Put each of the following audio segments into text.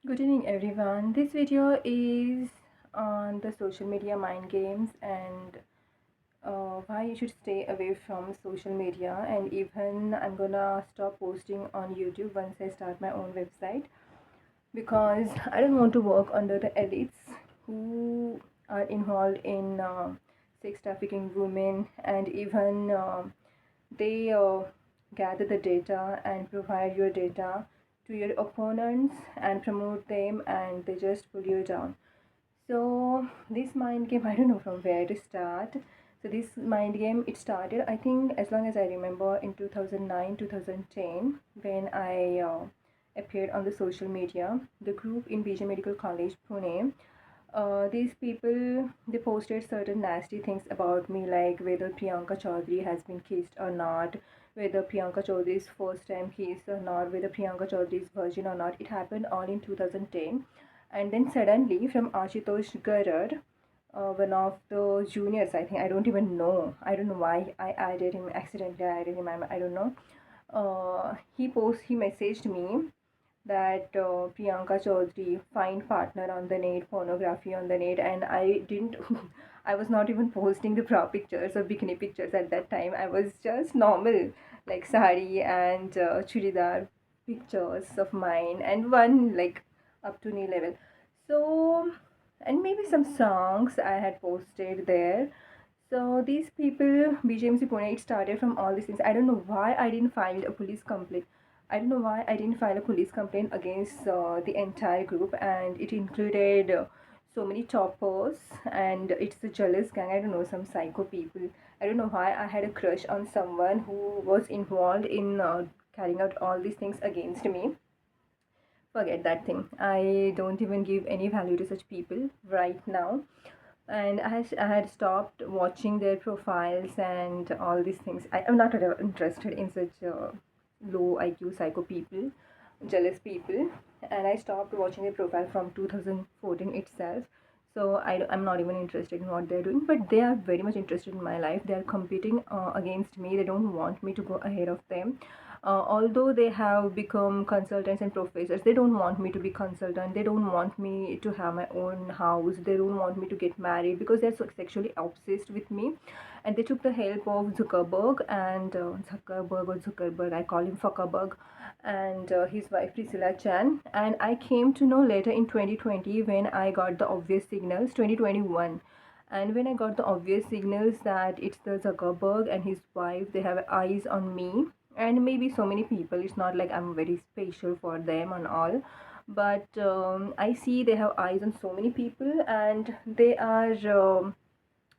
Good evening, everyone. This video is on the social media mind games and why you should stay away from social media. And even I'm gonna stop posting on YouTube once I start my own website because I don't want to work under the elites who are involved in sex trafficking women, and even they gather the data and provide your data to your opponents and promote them, and they just pull you down. So this mind game, I don't know from where to start. So this mind game, it started, I think, as long as I remember, in 2009 2010, when I appeared on the social media. The group in BJ Medical College, Pune, these people, they posted certain nasty things about me, like whether Priyanka Chaudhary has been kissed or not, whether Priyanka Chaudhary's first time kissed or not, whether Priyanka Chaudhary is virgin or not. It happened all in 2010. And then suddenly, from Ashutosh Garad, one of the juniors, I think, I don't know why I added him, accidentally added him, I don't know. He messaged me that Priyanka Chaudhary find partner on the net, pornography on the net, and I didn't. I was not even posting the bra pictures or bikini pictures at that time. I was just normal, like sari and churidar pictures of mine, and one like up to knee level. So, and maybe some songs I had posted there. So these people, BJMC Pune, it started from all these things. I don't know why I didn't file a police complaint. I don't know why I didn't file a police complaint against the entire group, and it included so many toppers, and it's a jealous gang. I don't know, some psycho people. I don't know why I had a crush on someone who was involved in carrying out all these things against me. Forget that thing. I don't even give any value to such people right now, and I had stopped watching their profiles and all these things. I'm not at all interested in such low IQ psycho people, jealous people, and I stopped watching their profile from 2014 itself. So I'm not even interested in what they're doing, but they are very much interested in my life. They are competing against me. They don't want me to go ahead of them. Although they have become consultants and professors, they don't want me to be consultant. They don't want me to have my own house. They don't want me to get married because they're so sexually obsessed with me. And they took the help of Zuckerberg and Zuckerberg, I call him Fuckerberg, and his wife Priscilla Chan. And I came to know later in 2020 when I got the obvious signals, 2021. And when I got the obvious signals that it's the Zuckerberg and his wife, they have eyes on me, and maybe so many people. It's not like I'm very special for them and all, but I see they have eyes on so many people, and they are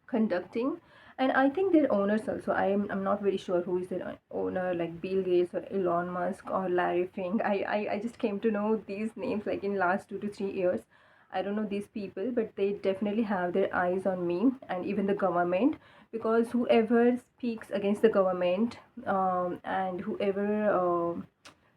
conducting. And I think their owners also, I'm not very sure who is their owner, like Bill Gates or Elon Musk or Larry Fink. I just came to know these names like in last 2 to 3 years. I don't know these people, but they definitely have their eyes on me and even the government, because whoever speaks against the government, and whoever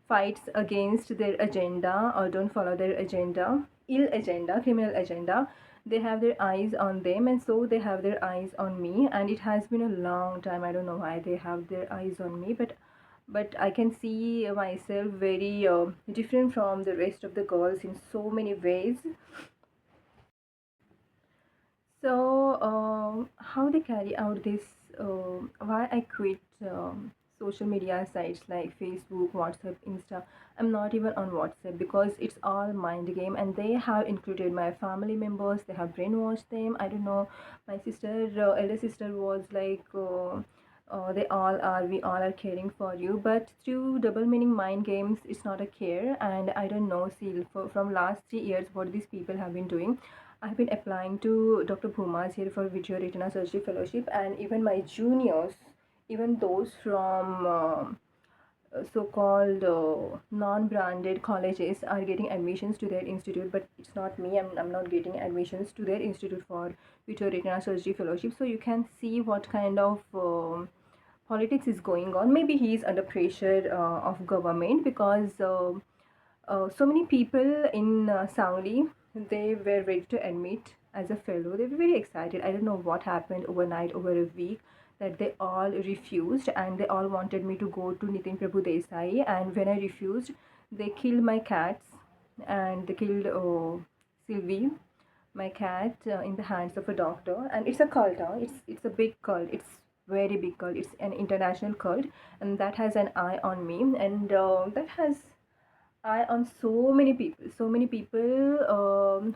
fights against their agenda or don't follow their agenda, ill agenda, criminal agenda, they have their eyes on them, and so they have their eyes on me. And it has been a long time. I don't know why they have their eyes on me, but I can see myself very different from the rest of the girls in so many ways. So, how they carry out this, why I quit social media sites like Facebook, WhatsApp, Insta. I'm not even on WhatsApp because it's all mind game, and they have included my family members. They have brainwashed them. I don't know. My sister, elder sister, was like, we all are caring for you, but through double meaning mind games, it's not a care. And I don't know, see, from last 3 years, what these people have been doing. I've been applying to Dr. Bhuma's here for VitreoRetina Surgery Fellowship, and even my juniors, even those from so-called non-branded colleges, are getting admissions to their institute. But it's not me. I'm not getting admissions to their institute for VitreoRetina Surgery Fellowship. So you can see what kind of politics is going on. Maybe he is under pressure of government, because so many people in Sangli, they were ready to admit as a fellow. They were very excited. I don't know what happened overnight, over a week, that they all refused, and they all wanted me to go to Nitin Prabhu Desai. And when I refused, they killed my cats. and they killed Sylvie, my cat, in the hands of a doctor. And it's a cult, huh? It's a big cult. It's very big cult. It's an international cult, and that has an eye on me, and that has eye on so many people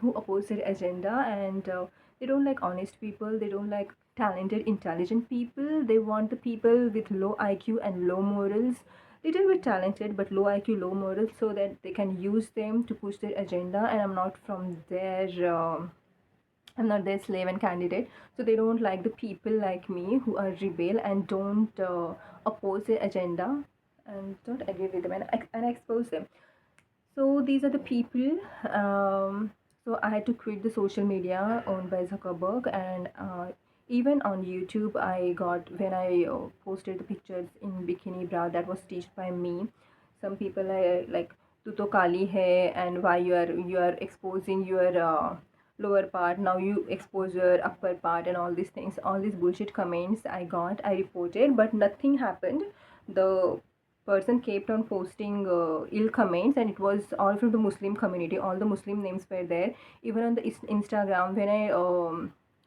who oppose their agenda, and they don't like honest people. They don't like talented, intelligent people. They want the people with low IQ and low morals, little bit talented but low IQ, low morals, so that they can use them to push their agenda. And I'm not their slave and candidate. So they don't like the people like me who are rebel and don't oppose their agenda and don't agree with them, and I expose them. So these are the people. So I had to quit the social media owned by Zuckerberg, and even on YouTube, I got when I posted the pictures in bikini bra that was stitched by me. Some people are like, "Tu to kali hai," and why you are exposing your lower part. Now you expose your upper part, and all these things, all these bullshit comments I got. I reported, but nothing happened. The person kept on posting ill comments, and it was all from the Muslim community. All the Muslim names were there. Even on the Instagram, when I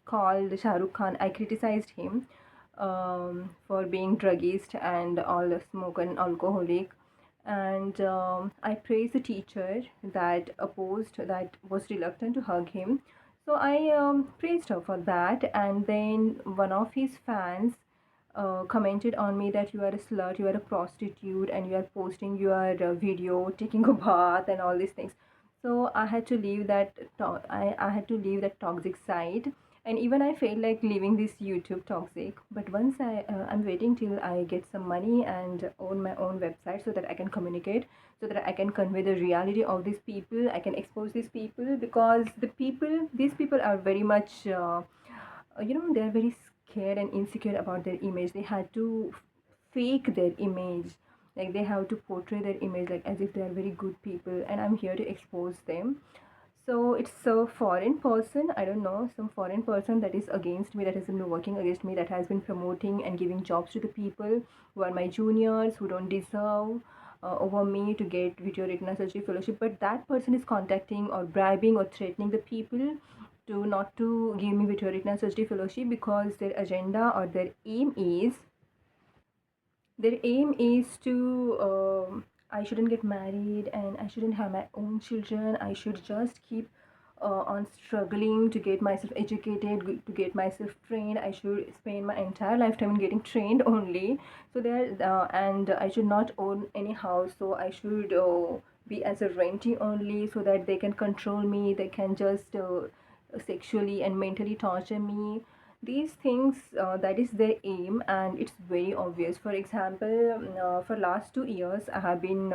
called Shah Rukh Khan, I criticized him for being druggist and all the smoke and alcoholic. And I praised the teacher that opposed, that was reluctant to hug him. So I praised her for that. And then one of his fans commented on me that you are a slut, you are a prostitute, and you are posting your video taking a bath and all these things. So I had to leave that. I had to leave that toxic side, and even I felt like leaving this YouTube toxic. But once I'm waiting till I get some money and own my own website so that I can communicate, so that I can convey the reality of these people. I can expose these people, because these people are very much. They're very scared and insecure about their image. They had to fake their image, like they have to portray their image like as if they are very good people, and I'm here to expose them. So it's a foreign person, I don't know, some foreign person that is against me, that has been working against me, that has been promoting and giving jobs to the people who are my juniors, who don't deserve over me to get VitreoRetina Surgery fellowship. But that person is contacting or bribing or threatening the people to not to give me VitreoRetina Surgery fellowship, because their agenda or their aim is to I shouldn't get married, and I shouldn't have my own children. I should just keep on struggling to get myself educated, to get myself trained. I should spend my entire lifetime in getting trained only. So there, and I should not own any house. So I should be as a rentee only, so that they can control me. They can just sexually and mentally torture me. These things, that is their aim, and it's very obvious. For example, for last 2 years I have been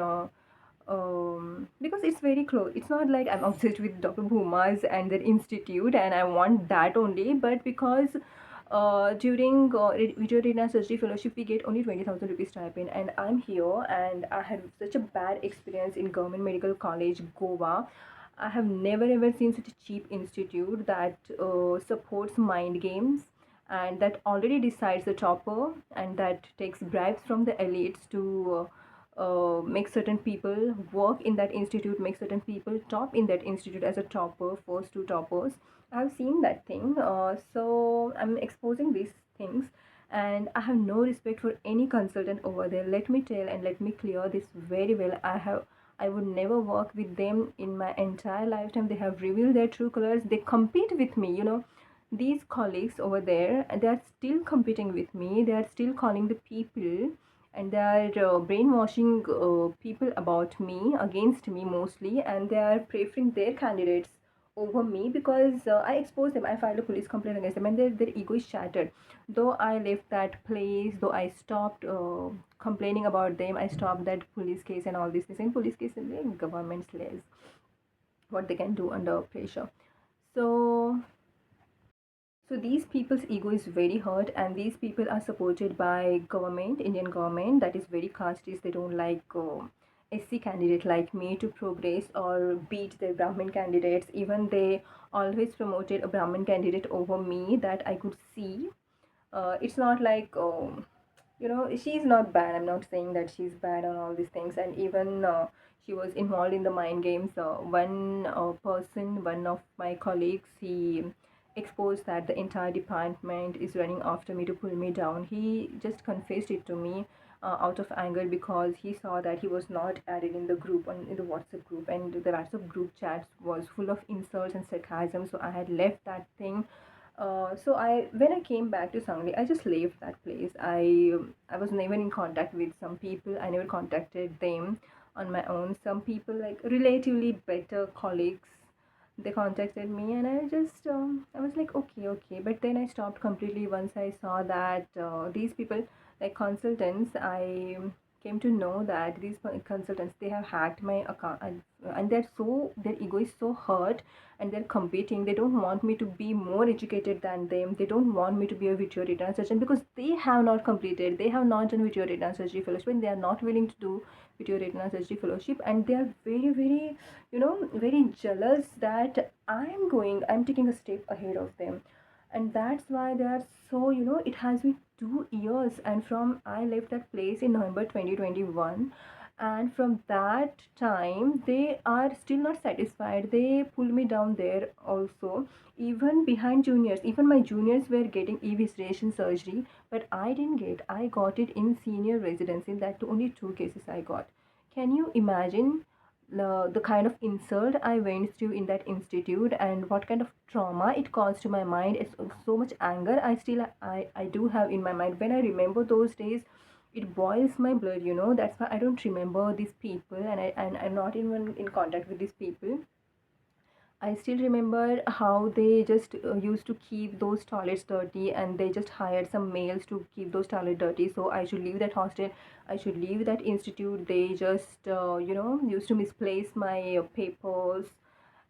because it's very close. It's not like I'm obsessed with Dr. Bhuma's and their institute and I want that only, but because during Vijayarina Surgery Fellowship we get only 20,000 rupees stipend, and I'm here and I had such a bad experience in Government Medical College, Goa. I have never ever seen such a cheap institute that supports mind games, and that already decides the topper, and that takes bribes from the elites to make certain people work in that institute, make certain people top in that institute as a topper, first two toppers. I've seen that thing. So I'm exposing these things, and I have no respect for any consultant over there. Let me tell and let me clear this very well. I would never work with them in my entire lifetime. They have revealed their true colors. They compete with me, these colleagues over there, and they are still competing with me. They are still calling the people, and they are brainwashing people about me, against me mostly, and they are preferring their candidates over me, because I exposed them. I filed a police complaint against them, and their ego is shattered. Though I left that place, though I stopped complaining about them, I stopped that police case and all this. The same police case in the government slays what they can do under pressure. So so these people's ego is very hurt, and these people are supported by government, Indian government, that is very casteist. They don't like SC candidate like me to progress or beat their Brahmin candidates. Even they always promoted a Brahmin candidate over me that I could see. It's not like she's not bad. I'm not saying that she's bad on all these things. And even she was involved in the mind games. One of my colleagues, he exposed that the entire department is running after me to pull me down. He just confessed it to me out of anger, because he saw that he was not added in the group, in the WhatsApp group, and the WhatsApp group chats was full of insults and sarcasm. So I had left that thing. So when I came back to Sangli, I just left that place. I was never in contact with some people. I never contacted them on my own. Some people, like relatively better colleagues, they contacted me, and I was like, okay, okay. But then I stopped completely once I saw that these people, like consultants, I came to know that these consultants, they have hacked my account, and their ego is so hurt, and they're competing. They don't want me to be more educated than them. They don't want me to be a VitreoRetina surgeon, because they have not completed, they have not done VitreoRetina surgery fellowship, and they are not willing to do VitreoRetina surgery fellowship, and they are very, very, very jealous that I'm taking a step ahead of them. And that's why they are so, it has been 2 years, and from I left that place in November 2021, and from that time they are still not satisfied. They pull me down there also, even behind juniors. Even my juniors were getting evisceration surgery, but I didn't get. I got it in senior residency. That too, only 2 cases I got. Can you imagine the kind of insult I went through in that institute, and what kind of trauma it caused to my mind? It's so much anger I do have in my mind. When I remember those days, it boils my blood. That's why I don't remember these people, and I'm not even in contact with these people. I still remember how they just used to keep those toilets dirty, and they just hired some males to keep those toilets dirty. So I should leave that hostel. I should leave that institute. They just, used to misplace my papers,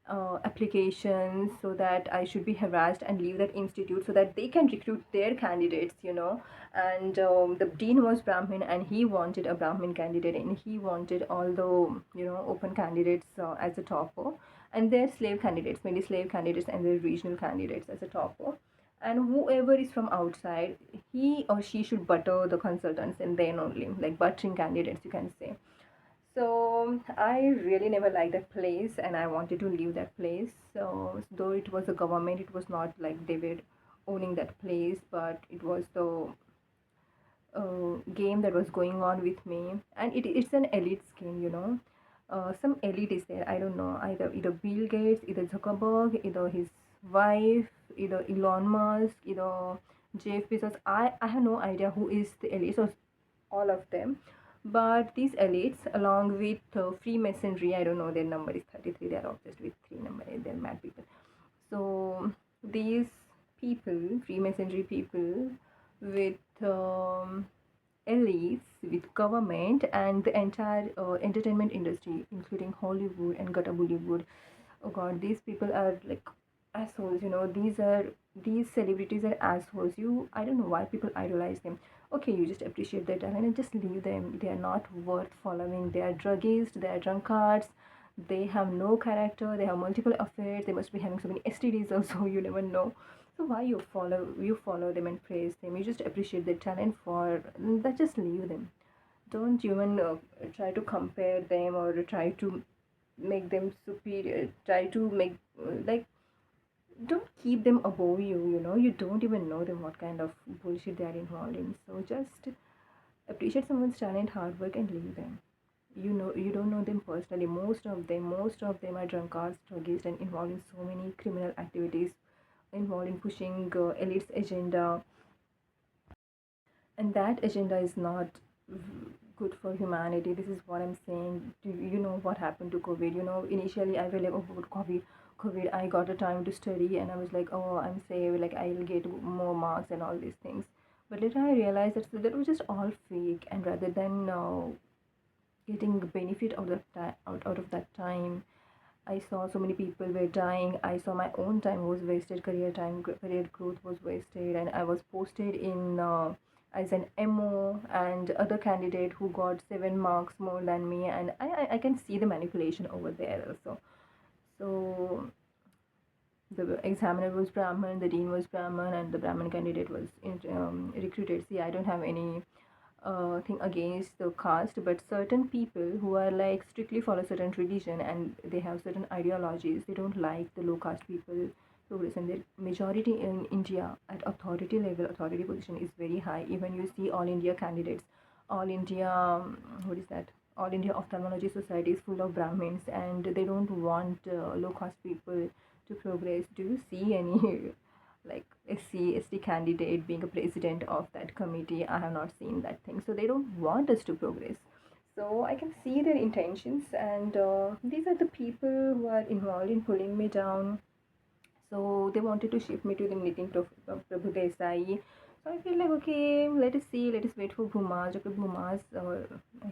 applications, so that I should be harassed and leave that institute so that they can recruit their candidates. And the dean was Brahmin, and he wanted a Brahmin candidate, and he wanted all the, open candidates as a topper, and their slave candidates, mainly slave candidates, and their regional candidates as a topper. And whoever is from outside, he or she should butter the consultants, and then only, like buttering candidates, you can say. So I really never liked that place, and I wanted to leave that place. So though it was a government, it was not like they were owning that place, but it was the game that was going on with me, and it's an elite scheme. Some elite is there. I don't know, either Bill Gates, either Zuckerberg, either his wife, either Elon Musk, either Jeff Bezos. I have no idea who is the elite. So all of them. But these elites, along with Freemasonry, I don't know, their number is 33. They are obsessed with three number. They're mad people. So these people, Freemasonry people, with elites, with government, and the entire entertainment industry, including Hollywood and Gutta Bollywood. Oh God, these people are like assholes. These celebrities are assholes. I don't know why people idolize them. Okay, you just appreciate their talent and just leave them. They are not worth following. They are druggists. They are drunkards. They have no character. They have multiple affairs. They must be having so many STDs also. You never know. So why you follow them and praise them? You just appreciate their talent for that. Just leave them. Don't even try to compare them, or try to make them superior. Try to make like, don't keep them above you. You don't even know them, what kind of bullshit they are involved in. So just appreciate someone's talent, hard work, and leave them. You don't know them personally. Most of them are drunkards, druggists, and involved in so many criminal activities, involved in pushing elite's agenda, and that agenda is not good for humanity. This is what I'm saying. Do you know what happened to COVID? Initially I was like, oh, COVID, I got a time to study, and I was like, oh, I'm safe, like I'll get more marks and all these things. But later I realized that was just all fake, and rather than getting benefit out of that time, I saw so many people were dying. I saw my own time was wasted, career growth was wasted, and I was posted in as an MO, and other candidate who got 7 marks more than me, and I can see the manipulation over there also. So the examiner was Brahman, the dean was Brahman, and the Brahman candidate was recruited. See, I don't have any thing against the caste, but certain people who are like strictly follow certain religion and they have certain ideologies, they don't like the low caste people progress, and the majority in India at authority level, authority position is very high. Even you see all India candidates, all India, what is that? All India Ophthalmology Society is full of Brahmins, and they don't want low caste people to progress. Do you see any like SC, ST candidate being a president of that committee? I have not seen that thing. So they don't want us to progress. So I can see their intentions, and these are the people who are involved in pulling me down. So they wanted to shift me to the Prabhu Desai. So I feel like, okay, let us see, let us wait for Bhumas, Dr. Bhumas,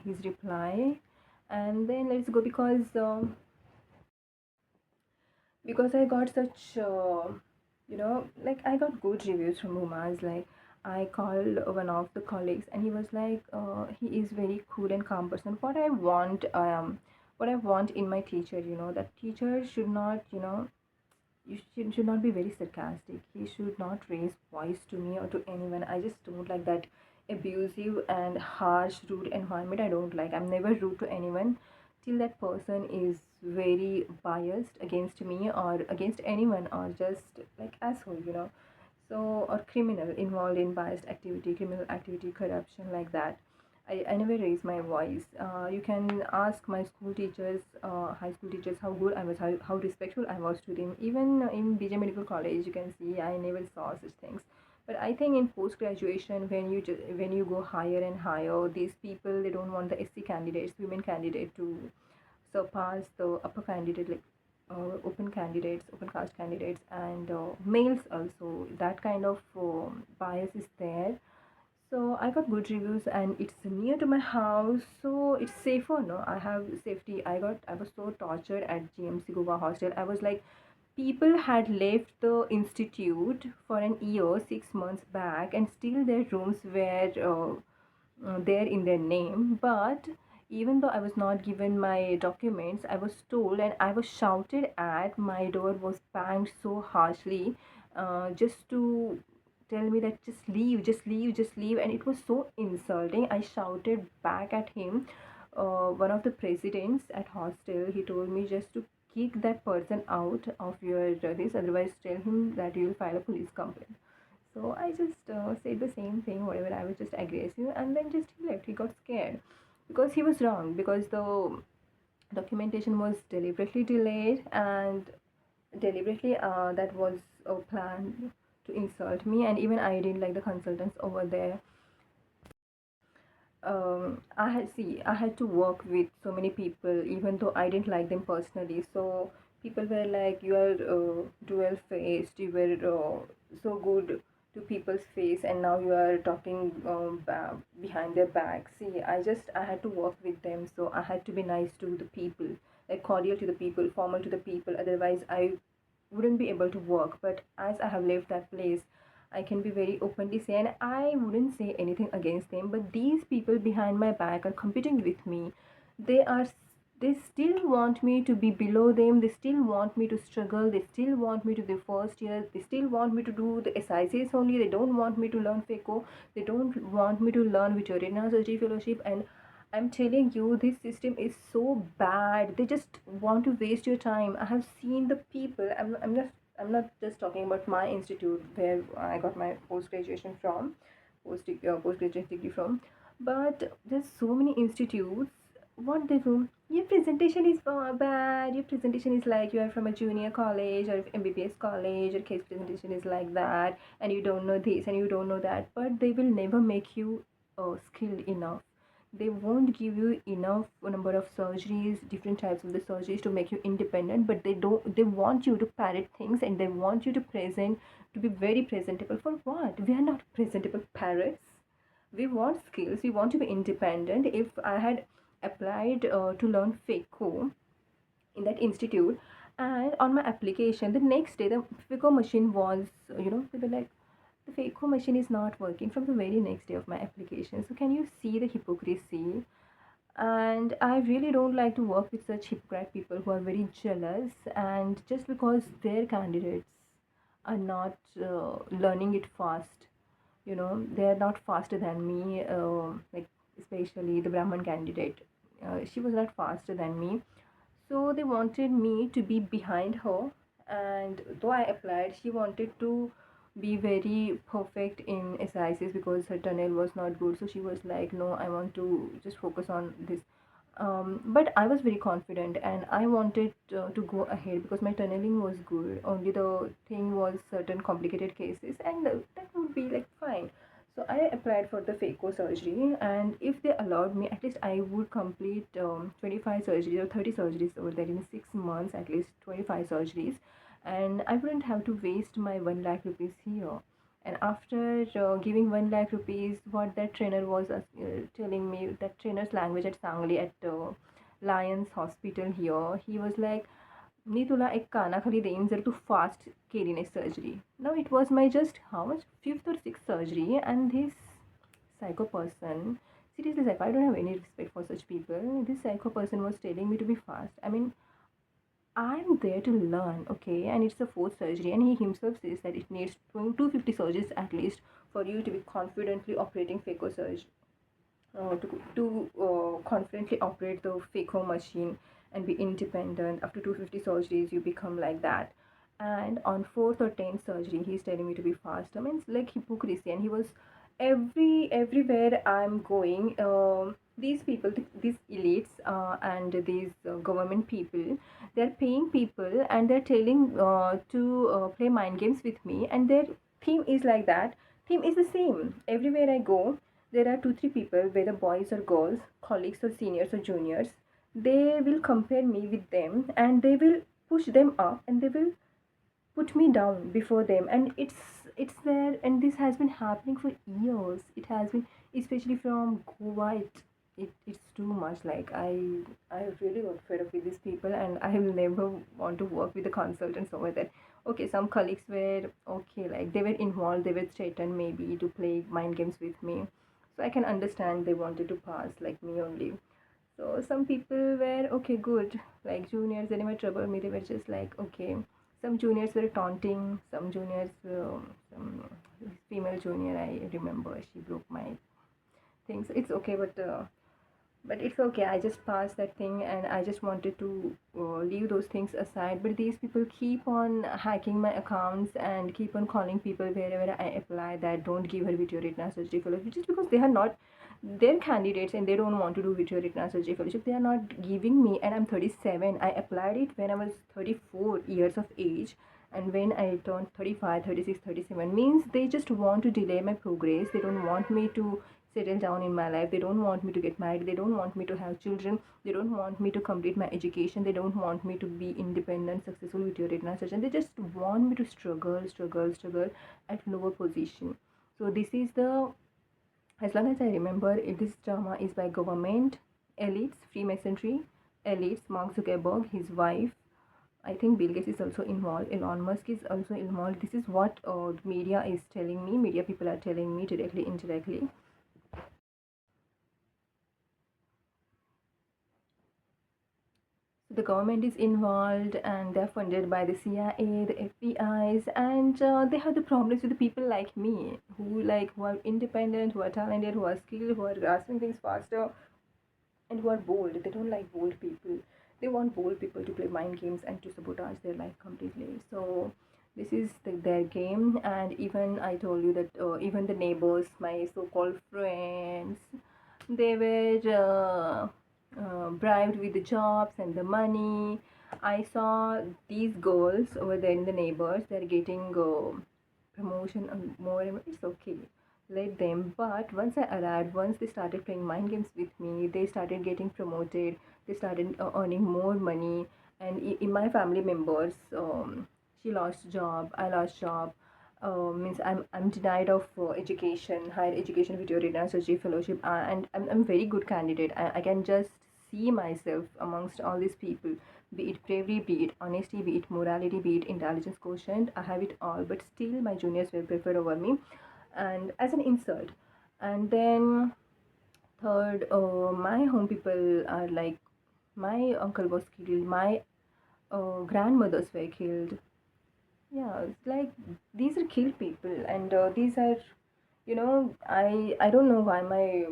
his reply, and then let's go, because I got such, like I got good reviews from Umas. Like I called one of the colleagues, and he was like, he is very cool and calm person. What I want in my teacher, that teacher should not, should not be very sarcastic. He should not raise voice to me or to anyone. I just don't like that abusive and harsh, rude environment. I don't like. I'm never rude to anyone till that person is very biased against me or against anyone, or just like asshole. So, or criminal involved in biased activity, criminal activity, corruption, like that. I never raise my voice. You can ask my school teachers, high school teachers, how good I was, how respectful I was to them. Even in BJ Medical College, you can see I never saw such things. But I think in post graduation, when you go higher and higher, these people, they don't want the SC candidates, women candidate, to surpass the upper candidate, like open candidates, open caste candidates, and males also. That kind of bias is there. So I got good reviews, and it's near to my house, so it's safer. No, I have safety. I was so tortured at GMC Goa hostel. I was like, people had left the institute for an year, 6 months back, and still their rooms were there in their name. But even though I was not given my documents, I was told and I was shouted at. My door was banged so harshly, just to tell me that just leave, just leave, just leave. And it was so insulting. I shouted back at him. One of the presidents at hostel, he told me just to kick that person out of your this, otherwise tell him that you will file a police complaint. So I just said the same thing, whatever. I was just aggressive, and then just he left. He got scared because he was wrong, because the documentation was deliberately delayed, and deliberately that was a plan to insult me. And even I didn't like the consultants over there. I had to work with so many people, even though I didn't like them personally. So people were like, you are dual faced, you were so good to people's face, and now you are talking behind their back. See, I had to work with them, so I had to be nice to the people, like cordial to the people, formal to the people. Otherwise, I wouldn't be able to work. But as I have left that place, I can be very openly say, and I wouldn't say anything against them. But these people behind my back are competing with me. They are, they still want me to be below them. They still want me to struggle. They still want me to be first year. They still want me to do the SICs only. They don't want me to learn FACO. They don't want me to learn VitreoRetina Surgery Fellowship. And I'm telling you, this system is so bad. They just want to waste your time. I have seen the people. I'm not just talking about my institute where I got my post graduation from, post graduate degree from, but there's so many institutes. What they do? Your presentation is bad. Your presentation is like you are from a junior college or MBBS college. Your case presentation is like that, and you don't know this and you don't know that. But they will never make you skilled enough. They won't give you enough number of surgeries, different types of the surgeries, to make you independent. But they want you to parrot things, and they want you to present, to be very presentable. For what? We are not presentable parrots. We want skills, we want to be independent. If I had applied to learn FACO in that institute, and on my application the next day the FACO machine was, they were like, the FACO machine is not working, from the very next day of my application. So can you see the hypocrisy? And I really don't like to work with such hypocrite people who are very jealous, and just because their candidates are not learning it fast, they are not faster than me, like especially the Brahman candidate. She was not faster than me, so they wanted me to be behind her. And though I applied, she wanted to be very perfect in SICs because her tunnel was not good. So she was like, no, I want to just focus on this. But I was very confident and I wanted to go ahead because my tunneling was good. Only the thing was certain complicated cases, and that would be like fine. So I applied for the phaco surgery, and if they allowed me, at least I would complete 25 surgeries or 30 surgeries over there in 6 months, at least 25 surgeries, and I wouldn't have to waste my 1 lakh rupees here. And after giving 1 lakh rupees, what that trainer was telling me, that trainer's language at Sangli at Lions Hospital here, he was like, मी तुला एक कानाखाली देईन जर तू fast केली नाही surgery. Now it was my just how much, fifth or sixth surgery, and this psycho person, seriously psycho, I don't have any respect for such people. This psycho person was telling me to be fast. I mean, I'm there to learn, okay? And it's the fourth surgery, and he himself says that it needs 250 surgeries at least for you to be confidently operating phaco surgery, to confidently operate the phaco machine and be independent. After 250 surgeries, you become like that. And on fourth or 10th surgery, he's telling me to be fast. I mean, it's like hypocrisy. And he was everywhere I'm going. These people, these elites, and these government people, they're paying people and they're telling to play mind games with me, and their theme is like that. Theme is the same everywhere I go. There are 2 3 people, whether boys or girls, colleagues or seniors or juniors. They will compare me with them and they will push them up and they will put me down before them. And it's there, and this has been happening for years. It has been, especially from Goa. It's too much. Like I really got fed up with these people, and I will never want to work with the consultants over there. Okay, some colleagues were okay, like they were involved, they were threatened maybe to play mind games with me, so I can understand they wanted to pass like me only. So some people were okay, good. Like juniors, they never trouble me. They were just like okay. Some juniors were taunting. Some juniors, some female junior, I remember, she broke my things. It's okay, but it's okay. I just passed that thing, and I just wanted to leave those things aside. But these people keep on hacking my accounts and keep on calling people wherever I apply that don't give her VitreoRetina surgery fellowship, just because they are not their candidates and they don't want to do VitreoRetina surgery fellowship. They are not giving me, and I'm 37. I applied it when I was 34 years of age, and when I turned 35, 36, 37, means they just want to delay my progress. They don't want me to settle down in my life. They don't want me to get married. They don't want me to have children. They don't want me to complete my education. They don't want me to be independent, successful with your retina surgeon. They just want me to struggle at lower position. So this is the, as long as I remember, this drama is by government, elites, Freemasonry, elites, Mark Zuckerberg, his wife. I think Bill Gates is also involved. Elon Musk is also involved. This is what media is telling me. Media people are telling me directly, indirectly. The government is involved and they're funded by the CIA, the FBI's, and they have the problems with the people like me who are independent, who are talented, who are skilled, who are grasping things faster, and who are bold. They don't like bold people. They want bold people to play mind games and to sabotage their life completely. So this is their game. And even I told you that even the neighbors, my so-called friends, they were bribed with the jobs and the money. I saw these girls over there in the neighbors. They're getting promotion and more and more. It's okay, let them. But once I arrived, once they started playing mind games with me, they started getting promoted. They started earning more money. And in my family members, she lost job, I lost job. Means I'm denied of education, higher education with your retina surgery fellowship, and I'm very good candidate. I can just see myself amongst all these people, be it bravery, be it honesty, be it morality, be it intelligence quotient. I have it all, but still my juniors were preferred over me, and as an insult. And then third, my home people are like, my uncle was killed, my grandmothers were killed. Yeah, it's like these are killed people, and these are, I don't know why my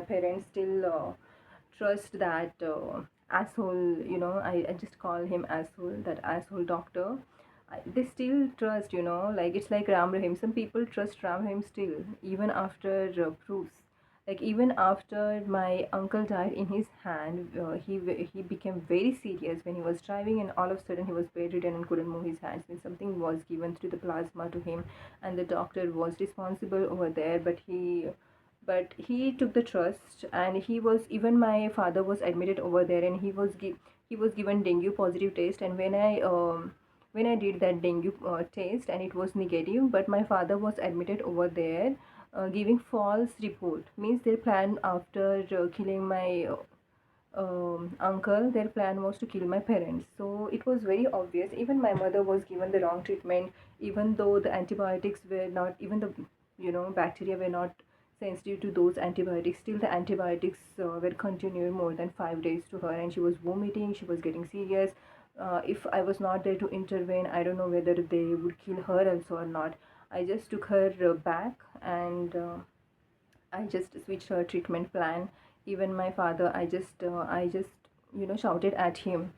parents still trust that asshole. I just call him asshole, that asshole doctor. They still trust, like it's like Ram Rahim. Some people trust Ram Rahim still, even after proofs. Like even after my uncle died in his hand, he became very serious when he was driving, and all of a sudden he was bedridden and couldn't move his hands. When something was given through the plasma to him, and the doctor was responsible over there, but he took the trust, and he was even my father was admitted over there, and he was given dengue positive test. And when I did that dengue test and it was negative, but my father was admitted over there, giving false report. Means their plan after killing my uncle, their plan was to kill my parents. So it was very obvious. Even my mother was given the wrong treatment, even though the antibiotics were not, even the bacteria were not sensitive to those antibiotics. Still, the antibiotics were continuing more than 5 days to her, and she was vomiting. She was getting serious. If I was not there to intervene, I don't know whether they would kill her also or not. I just took her back, and I just switched her treatment plan. Even my father, I just shouted at him.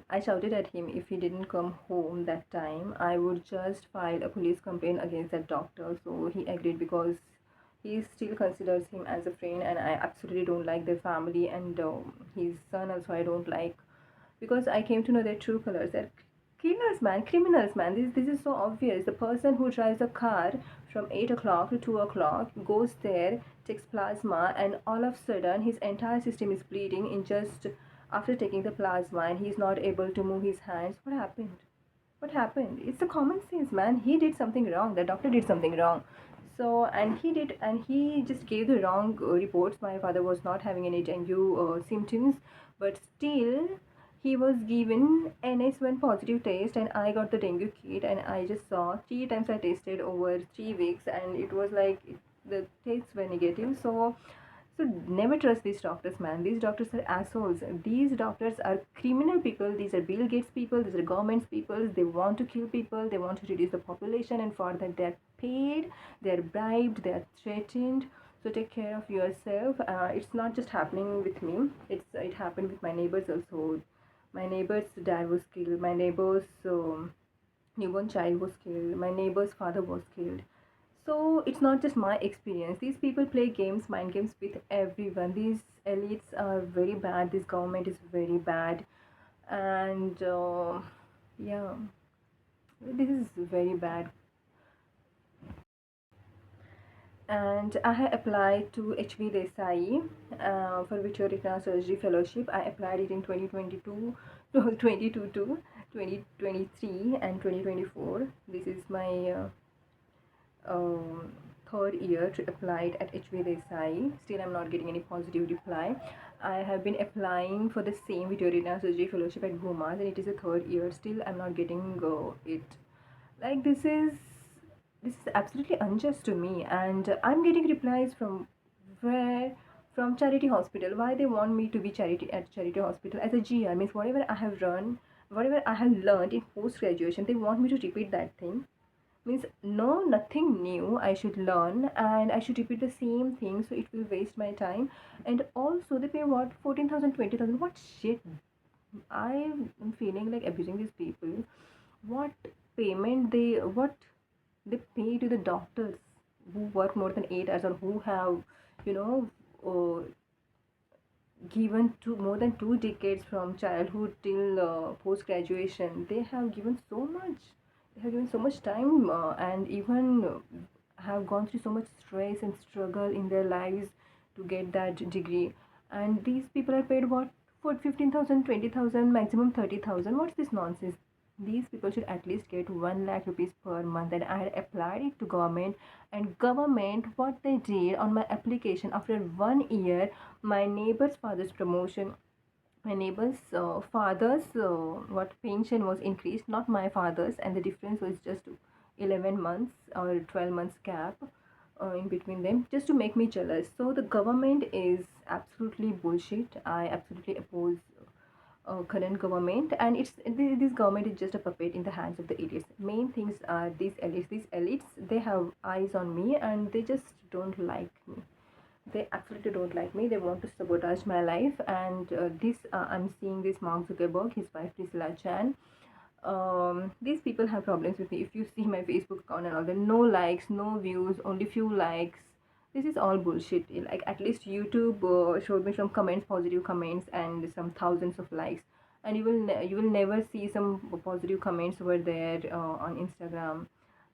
I shouted at him, if he didn't come home that time, I would just file a police complaint against that doctor. So he agreed, because he still considers him as a friend, and I absolutely don't like their family, and his son also I don't like, because I came to know their true colors. They're killers, man, criminals, man. This is so obvious. The person who drives a car from 8 o'clock to 2 o'clock goes there, takes plasma, and all of a sudden his entire system is bleeding in just after taking the plasma, and he's not able to move his hands. What happened? What happened? It's the common sense, man. He did something wrong. The doctor did something wrong. So, and he just gave the wrong reports. My father was not having any dengue symptoms, but still he was given NS1 positive test, and I got the dengue kit, and I just saw 3 times I tested over 3 weeks, and it was like the tests were negative. So never trust these doctors, man. These doctors are assholes. These doctors are criminal people. These are Bill Gates people. These are government's people. They want to kill people. They want to reduce the population, and for that they're paid, they're bribed, they're threatened. So take care of yourself. It's not just happening with me. It happened with my neighbors also. My neighbor's dad was killed. My neighbor's newborn child was killed. My neighbor's father was killed. So it's not just my experience. These people play games, mind games with everyone. These elites are very bad. This government is very bad, and yeah, this is very bad. And I have applied to HB Desai for VitreoRetina Surgery Fellowship. I applied it in 2022, to 2023 and 2024. This is my um, third year to apply it at HB Desai. Still, I'm not getting any positive reply. I have been applying for the same VitreoRetina Surgery Fellowship at Gumas, and it is a third year. Still, I'm not getting it. Like this is absolutely unjust to me, and I'm getting replies from where, from charity hospital. Why they want me to be charity at charity hospital as a GR? Means whatever I have learned in post graduation, they want me to repeat that thing. Means no, nothing new I should learn, and I should repeat the same thing, so it will waste my time. And also they pay what, 14,000, 20,000? What shit. I'm feeling like abusing these people. What payment they pay to the doctors who work more than 8 hours, or who have you know uh, given to more than 2 decades from childhood till post graduation. They have given so much. They have given so much time, and even have gone through so much stress and struggle in their lives to get that degree. And these people are paid what, for 15,000, 20,000, maximum 30,000? What's this nonsense? These people should at least get 1 lakh rupees per month. And I had applied it to government, and government, what they did on my application, after 1 year, my neighbor's father's promotion, my neighbor's father's what pension was increased, not my father's, and the difference was just 11 months or 12 months gap in between them, just to make me jealous. So the government is absolutely bullshit. I absolutely oppose current government, and this government is just a puppet in the hands of the elites. Main things are these elites, they have eyes on me and they just don't like me. They absolutely don't like me. They want to sabotage my life. And this I'm seeing this Mark Zuckerberg, his wife Priscilla Chan. These people have problems with me. If you see my Facebook account and all, there no likes, no views, only few likes. This is all bullshit. Like, at least YouTube showed me some comments, positive comments, and some thousands of likes. And you will never see some positive comments over there on Instagram.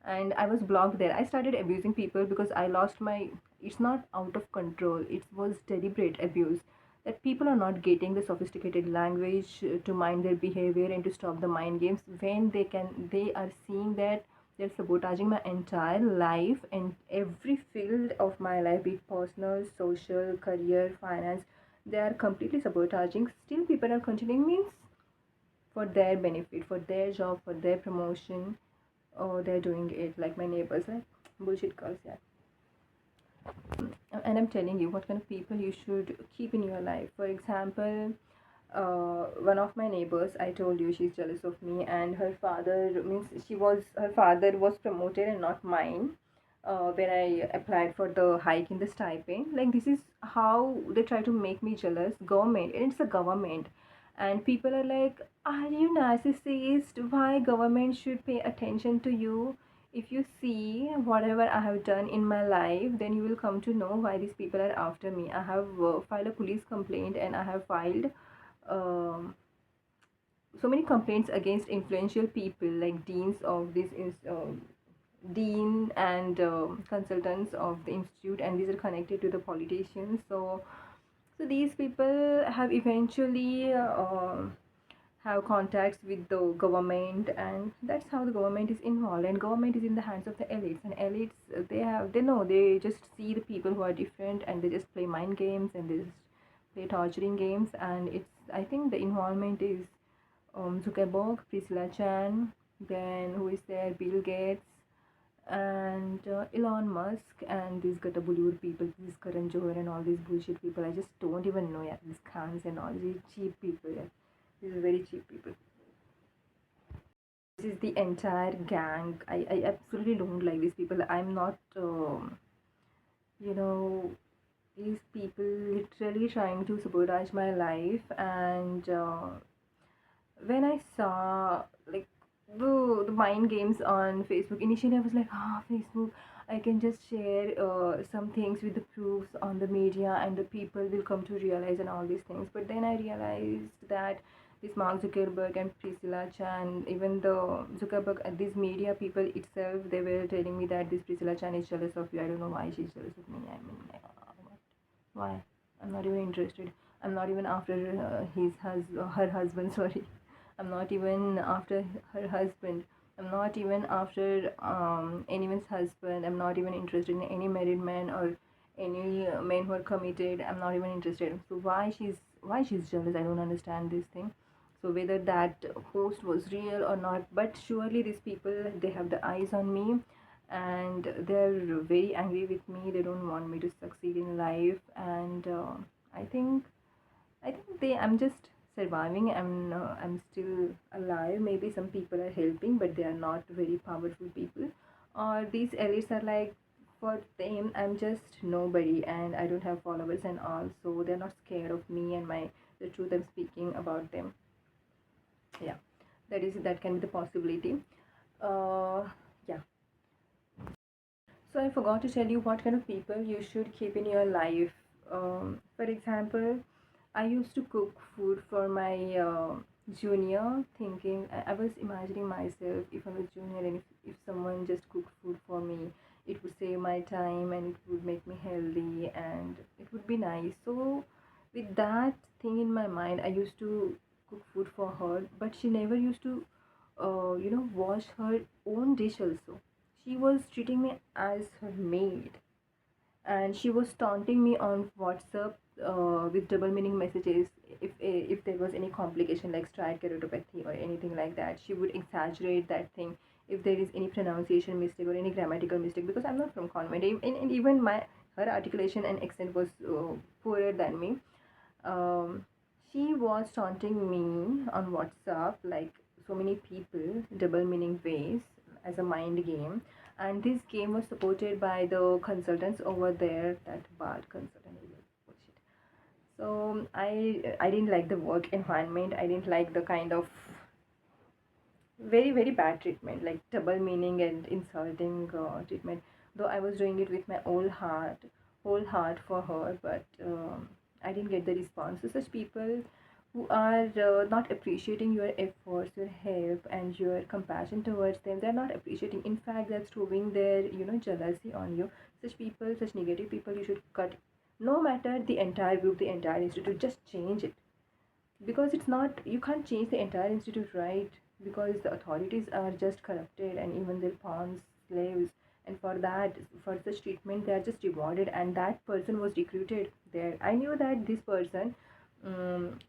And I was blocked there. I started abusing people because I lost my. It's not out of control. It was deliberate abuse, that people are not getting the sophisticated language to mind their behavior and to stop the mind games when they are seeing that they're sabotaging my entire life and every field of my life, be it personal, social, career, finance. They are completely sabotaging. Still people are continuing, means for their benefit, for their job, for their promotion. Oh, they're doing it like my neighbors, like bullshit calls. Yeah. And I'm telling you what kind of people you should keep in your life. For example, one of my neighbors, I told you she's jealous of me, and her father, means her father was promoted and not mine. When I applied for the hike in the stipend, like, this is how they try to make me jealous. Government, and it's a government, and people are like, "Are you narcissist? Why government should pay attention to you?" If you see whatever I have done in my life, then you will come to know why these people are after me. I have filed a police complaint, and I have filed um, so many complaints against influential people like deans of this dean and consultants of the institute, and these are connected to the politicians. So these people have eventually have contacts with the government, and that's how the government is involved. And government is in the hands of the elites, and elites, they know, they just see the people who are different, and they just play mind games, and they just play torturing games. And it's, I think the involvement is Zuckerberg, Priscilla Chan, then who is there, Bill Gates, and Elon Musk, and these Gatabulur people, these Karan Johar and all these bullshit people. I just don't even know, yeah, these Khans and all these cheap people, yeah. These are very cheap people. This is the entire gang. I absolutely don't like these people. I'm not, you know, these people literally trying to sabotage my life. And when I saw, like, the mind games on Facebook, initially I was like, Facebook, I can just share some things with the proofs on the media, and the people will come to realize and all these things. But then I realized that this Mark Zuckerberg and Priscilla Chan, even the Zuckerberg and these media people itself, they were telling me that this Priscilla Chan is jealous of you. I don't know why she's jealous of me. I mean, why? I'm not even interested. I'm not even after her husband. Sorry, I'm not even after her husband. I'm not even after anyone's husband. I'm not even interested in any married man or any men who are committed. I'm not even interested. So why she's jealous? I don't understand this thing. So whether that post was real or not, but surely these people, they have the eyes on me, and they're very angry with me. They don't want me to succeed in life. And I think I'm just surviving. I'm still alive. Maybe some people are helping, but they are not very powerful people. Or these elites are like, for them I'm just nobody, and I don't have followers and all, so they're not scared of me and my the truth I'm speaking about them. Yeah, that can be the possibility. uh yeah. So I forgot to tell you what kind of people you should keep in your life. For example, I used to cook food for my junior, thinking I was imagining myself if I was junior, and if someone just cooked food for me, it would save my time and it would make me healthy and it would be nice. So with that thing in my mind, I used to cook food for her, but she never used to, wash her own dish also. She was treating me as her maid, and she was taunting me on WhatsApp with double meaning messages. If there was any complication like stride keratopathy or anything like that, she would exaggerate that thing. If there is any pronunciation mistake or any grammatical mistake, because I'm not from convent, and even her articulation and accent was poorer than me. um, she was taunting me on WhatsApp, like so many people, double meaning ways, as a mind game. And this game was supported by the consultants over there, that bad consultant. Bullshit. So I didn't like the work environment. I didn't like the kind of very very bad treatment, like double meaning and insulting treatment. Though I was doing it with my whole heart for her, but I didn't get the response. So such people who are not appreciating your efforts, your help, and your compassion towards them, they're not appreciating. In fact, they're throwing their jealousy on you. Such people, such negative people, you should cut. No matter the entire group, the entire institute, just change it, because it's not, you can't change the entire institute, right? Because the authorities are just corrupted and even their pawns, slaves, and for that, for such treatment, they are just rewarded. And that person was recruited there. I knew that this person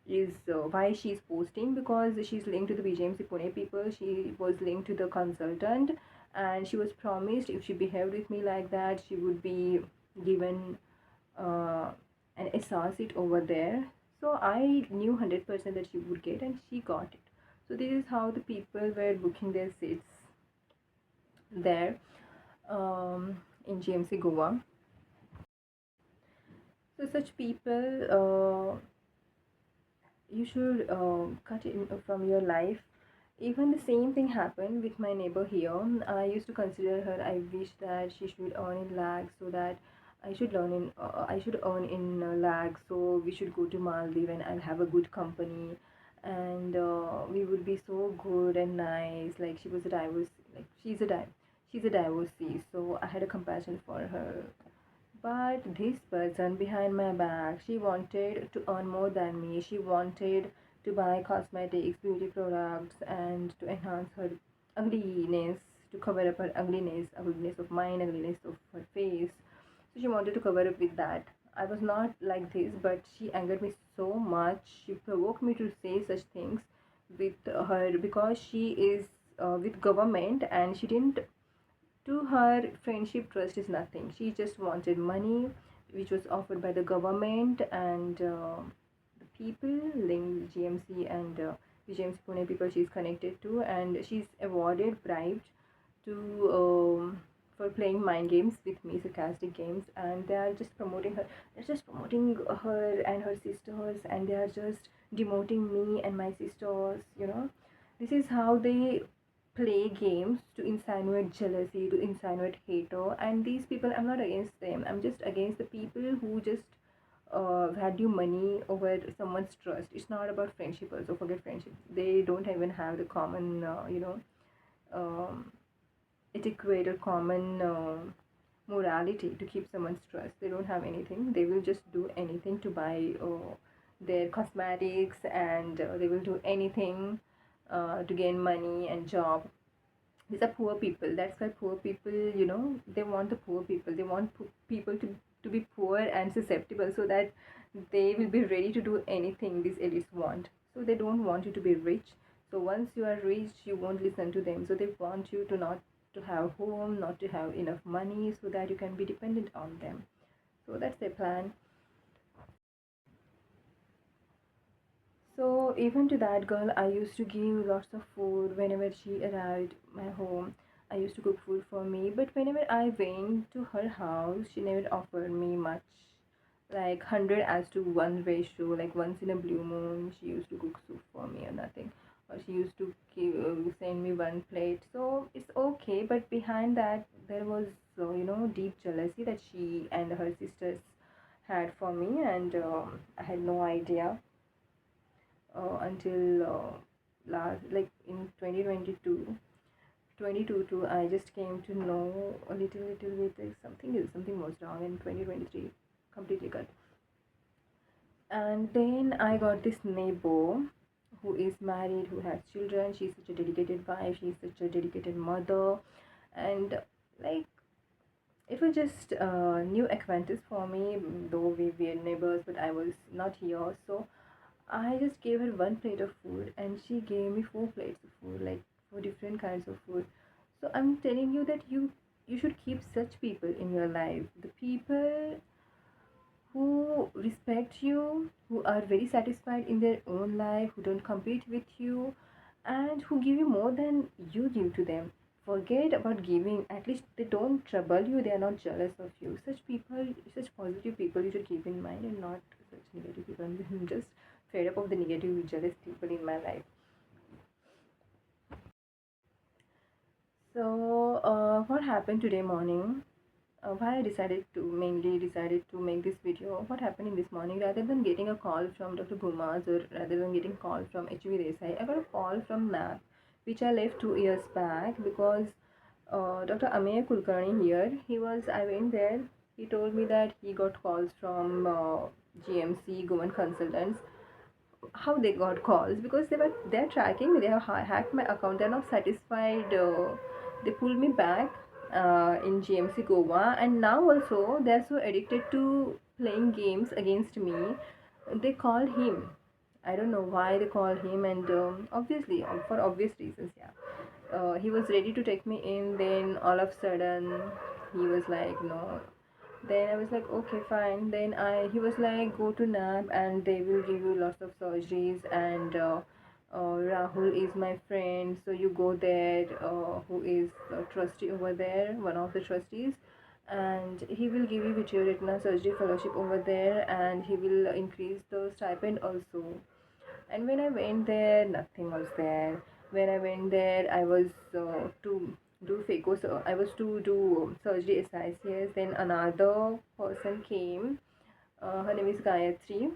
is why she's posting, because she's linked to the BJMC Pune people. She was linked to the consultant, and she was promised if she behaved with me like that, she would be given uh, an SR seat over there. So I knew 100% that she would get, and she got it. So this is how the people were booking their seats there in GMC Goa. So such people, you should cut it from your life. Even the same thing happened with my neighbor here. I used to consider her. I wish that she should earn in lakhs, so that I should earn in lakhs. So we should go to Maldives and I'll have a good company, and we would be so good and nice. Like she was a divorce, like she's a divorcee. So I had a compassion for her. But this person behind my back, she wanted to earn more than me. She wanted to buy cosmetics, beauty products, and to enhance her ugliness, to cover up her ugliness of mine, ugliness of her face. So she wanted to cover up with that. I was not like this, but she angered me so much. She provoked me to say such things with her, because she is with government, and she didn't, to her, friendship trust is nothing. She just wanted money, which was offered by the government and the people linked GMC and GMC Pune people she's connected to, and she's awarded, bribed to for playing mind games with me, sarcastic games, and they are just promoting her. They're just promoting her and her sisters, and they are just demoting me and my sisters. This is how they play games to insinuate jealousy, to insinuate hater. And these people, I'm not against them. I'm just against the people who just value money over someone's trust. It's not about friendship. Also, forget friendship. They don't even have the common, um, etiquette or common morality to keep someone's trust. They don't have anything. They will just do anything to buy their cosmetics, and they will do anything to gain money and job. These are poor people. That's why poor people, they want the poor people. They want people to be poor and susceptible, so that they will be ready to do anything these elites want. So they don't want you to be rich. So once you are rich, you won't listen to them. So they want you to not to have home, not to have enough money, so that you can be dependent on them. So that's their plan. So even to that girl, I used to give lots of food whenever she arrived my home. I used to cook food for me, but whenever I went to her house, she never offered me much. Like 100 as to 1 ratio. Like once in a blue moon, she used to cook soup for me or nothing. Or she used to send me one plate. So it's okay, but behind that, there was deep jealousy that she and her sisters had for me, and I had no idea until last, like in 2022, I just came to know a little bit, like something was wrong in 2023, completely cut. And then I got this neighbor who is married, who has children. She's such a dedicated wife, she's such a dedicated mother, and like it was just a new acquaintance for me, though we were neighbors, but I was not here. So I just gave her one plate of food, and she gave me 4 plates of food, like 4 different kinds of food. So I'm telling you that you should keep such people in your life. The people who respect you, who are very satisfied in their own life, who don't compete with you, and who give you more than you give to them. Forget about giving. At least they don't trouble you. They are not jealous of you. Such people, such positive people, you should keep in mind, and not such negative people. I'm just fed up of the negative, jealous people in my life. So, what happened today morning? Why I decided to make this video. What happened in this morning? Rather than getting a call from Dr. Gumas, or rather than getting a call from HV Desai, I got a call from MAP, which I left 2 years back because Dr. Ameya Kulkarni here. I went there. He told me that he got calls from GMC government consultants. How they got calls? Because they're tracking me. They have hacked my account. They're not satisfied. They pulled me back in GMC Goa, and now also they're so addicted to playing games against me. They call him. I don't know why they call him, and obviously for obvious reasons, yeah. He was ready to take me in. Then all of a sudden, he was like, no. Then I was like, okay, fine. Then he was like, go to NAB and they will give you lots of surgeries. And Rahul is my friend, so you go there. Who is a trustee over there, one of the trustees, and he will give you VitreoRetina surgery fellowship over there, and he will increase the stipend also. And when I went there, nothing was there. When I went there, I was to do phaco, so I was to do surgery SICS. Then another person came. Her name is Gayatri.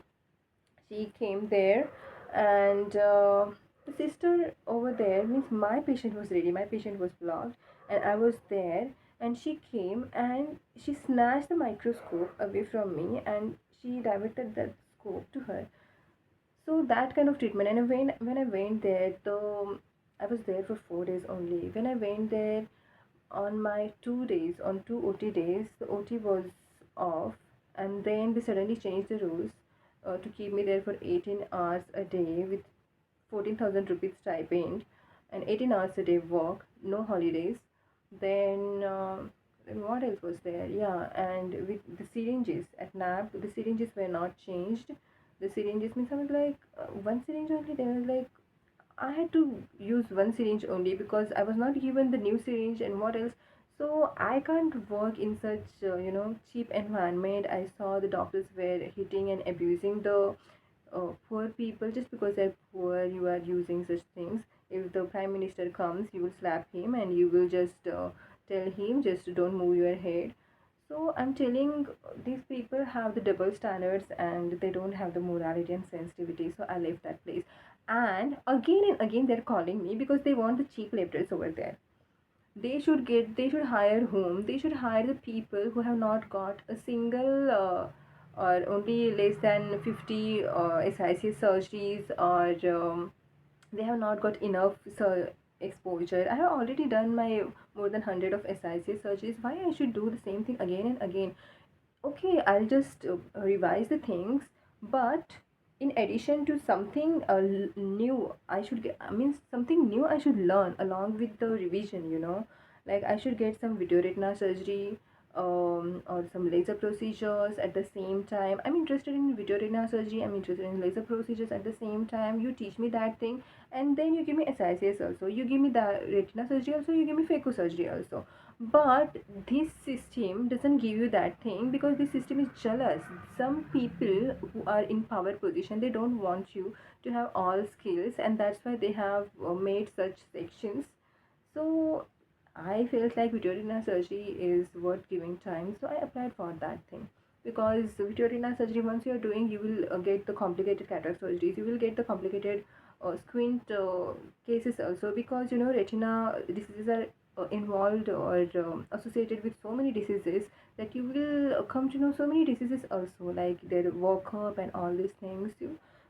She came there, and the sister over there, means my patient was ready. My patient was blocked, and I was there. And she came and she snatched the microscope away from me, and she diverted that scope to her. So that kind of treatment. And when I went there, I was there for 4 days only. When I went there on my 2 days, on two OT days, the OT was off, and then they suddenly changed the rules to keep me there for 18 hours a day with 14,000 rupees stipend and 18 hours a day work, no holidays. Then what else was there? Yeah, and with the syringes at NAB, the syringes were not changed. The syringes means I was like one syringe only. They was like I had to use one syringe only because I was not given the new syringe, and what else. So I can't work in such cheap environment. I saw the doctors were hitting and abusing the poor people. Just because they're poor, you are using such things. If the prime minister comes, you will slap him and you will just tell him just don't move your head. So I'm telling, these people have the double standards and they don't have the morality and sensitivity. So I left that place. And again they're calling me because they want the cheap lecturers over there. They should hire whom? They should hire the people who have not got a single or only less than 50 SIC surgeries, or they have not got enough exposure. I have already done my more than 100 of SIC surgeries. Why I should do the same thing again and again? Okay, I'll just revise the things, but in addition to something new, I should get, I mean, something new I should learn along with the revision, like I should get some video retina surgery, or some laser procedures at the same time. I'm interested in video retina surgery, I'm interested in laser procedures at the same time. You teach me that thing, and then you give me SICS also, you give me the retina surgery also, you give me phaco surgery also. But this system doesn't give you that thing because this system is jealous. Some people who are in power position, they don't want you to have all skills, and that's why they have made such sections. So I felt like Vitorina surgery is worth giving time, so I applied for that thing. Because Vitorina surgery, once you are doing, you will get the complicated cataract surgeries, you will get the complicated squint cases also, because retina diseases are involved or associated with so many diseases, that you will come to know so many diseases also, like their workup and all these things.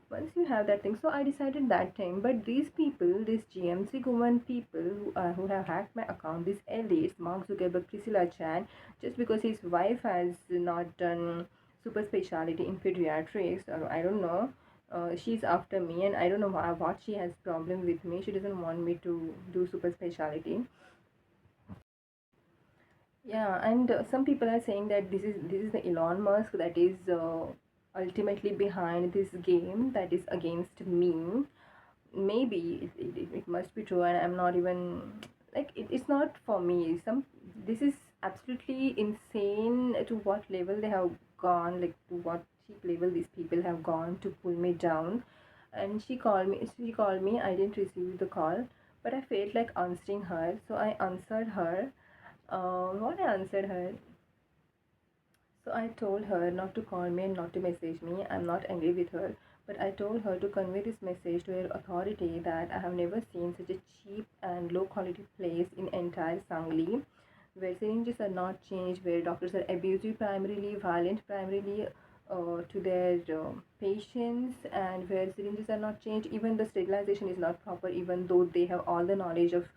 Once you have that thing, so I decided that thing. But these people, these GMC government people who have hacked my account, these elites, Mark Zuckerberg, Priscilla Chan, just because his wife has not done super speciality in pediatrics, or I don't know, she's after me, and I don't know what she has problem with me. She doesn't want me to do super speciality. Yeah, and some people are saying that this is the Elon Musk that is ultimately behind this game that is against me. Maybe it must be true, and I'm not even like it's not for me. This is absolutely insane to what level they have gone, like to what cheap level these people have gone to pull me down. And she called me, I didn't receive the call, but I felt like answering her, so I answered her. What I answered her, so I told her not to call me and not to message me. I'm not angry with her, but I told her to convey this message to her authority that I have never seen such a cheap and low quality place in entire Sangli, where syringes are not changed, where doctors are abusive primarily, violent primarily to their patients, and where syringes are not changed. Even the sterilization is not proper, even though they have all the knowledge of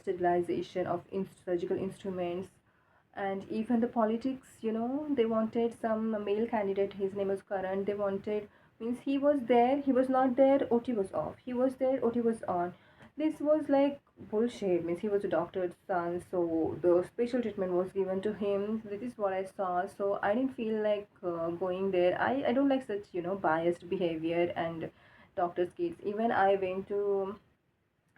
sterilization of surgical instruments. And even the politics, they wanted some male candidate, his name was Karan. They wanted, means he was there, he was not there, OT was off, he was there, OT was on. This was like bullshit. Means he was a doctor's son, so the special treatment was given to him. This is what I saw, so I didn't feel like going there. I don't like such biased behavior and doctors kids. Even I went to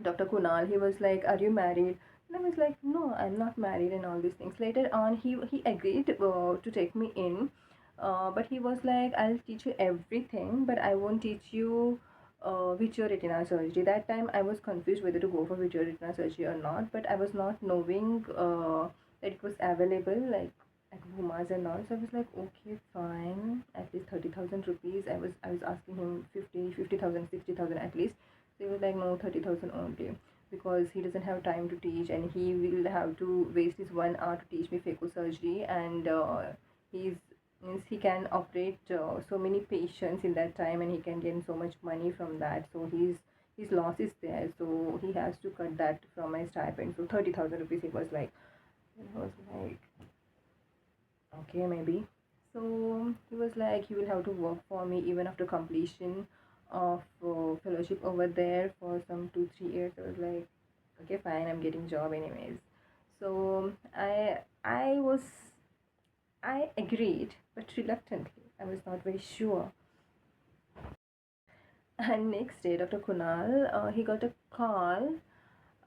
Dr. Kunal. He was like, "Are you married?" And I was like, "No, I'm not married," and all these things. Later on, he agreed to take me in, but he was like, "I'll teach you everything, but I won't teach you VitreoRetina surgery." That time, I was confused whether to go for VitreoRetina surgery or not, but I was not knowing that it was available, like at Bumas and all. So I was like, okay, fine, at least 30,000 rupees. I was asking him 50,000, 60,000 at least. So he was like, no, 30,000 only, because he doesn't have time to teach, and he will have to waste his 1 hour to teach me phaco surgery, and he's means he can operate so many patients in that time, and he can gain so much money from that. So his loss is there, so he has to cut that from my stipend. So 30,000 rupees. He was like, okay, maybe. So he was like, he will have to work for me even after completion of fellowship over there for some 2 3 years. I was like, okay, fine, I'm getting job anyways. So I agreed, but reluctantly. I was not very sure. And next day, Dr. Kunal, he got a call.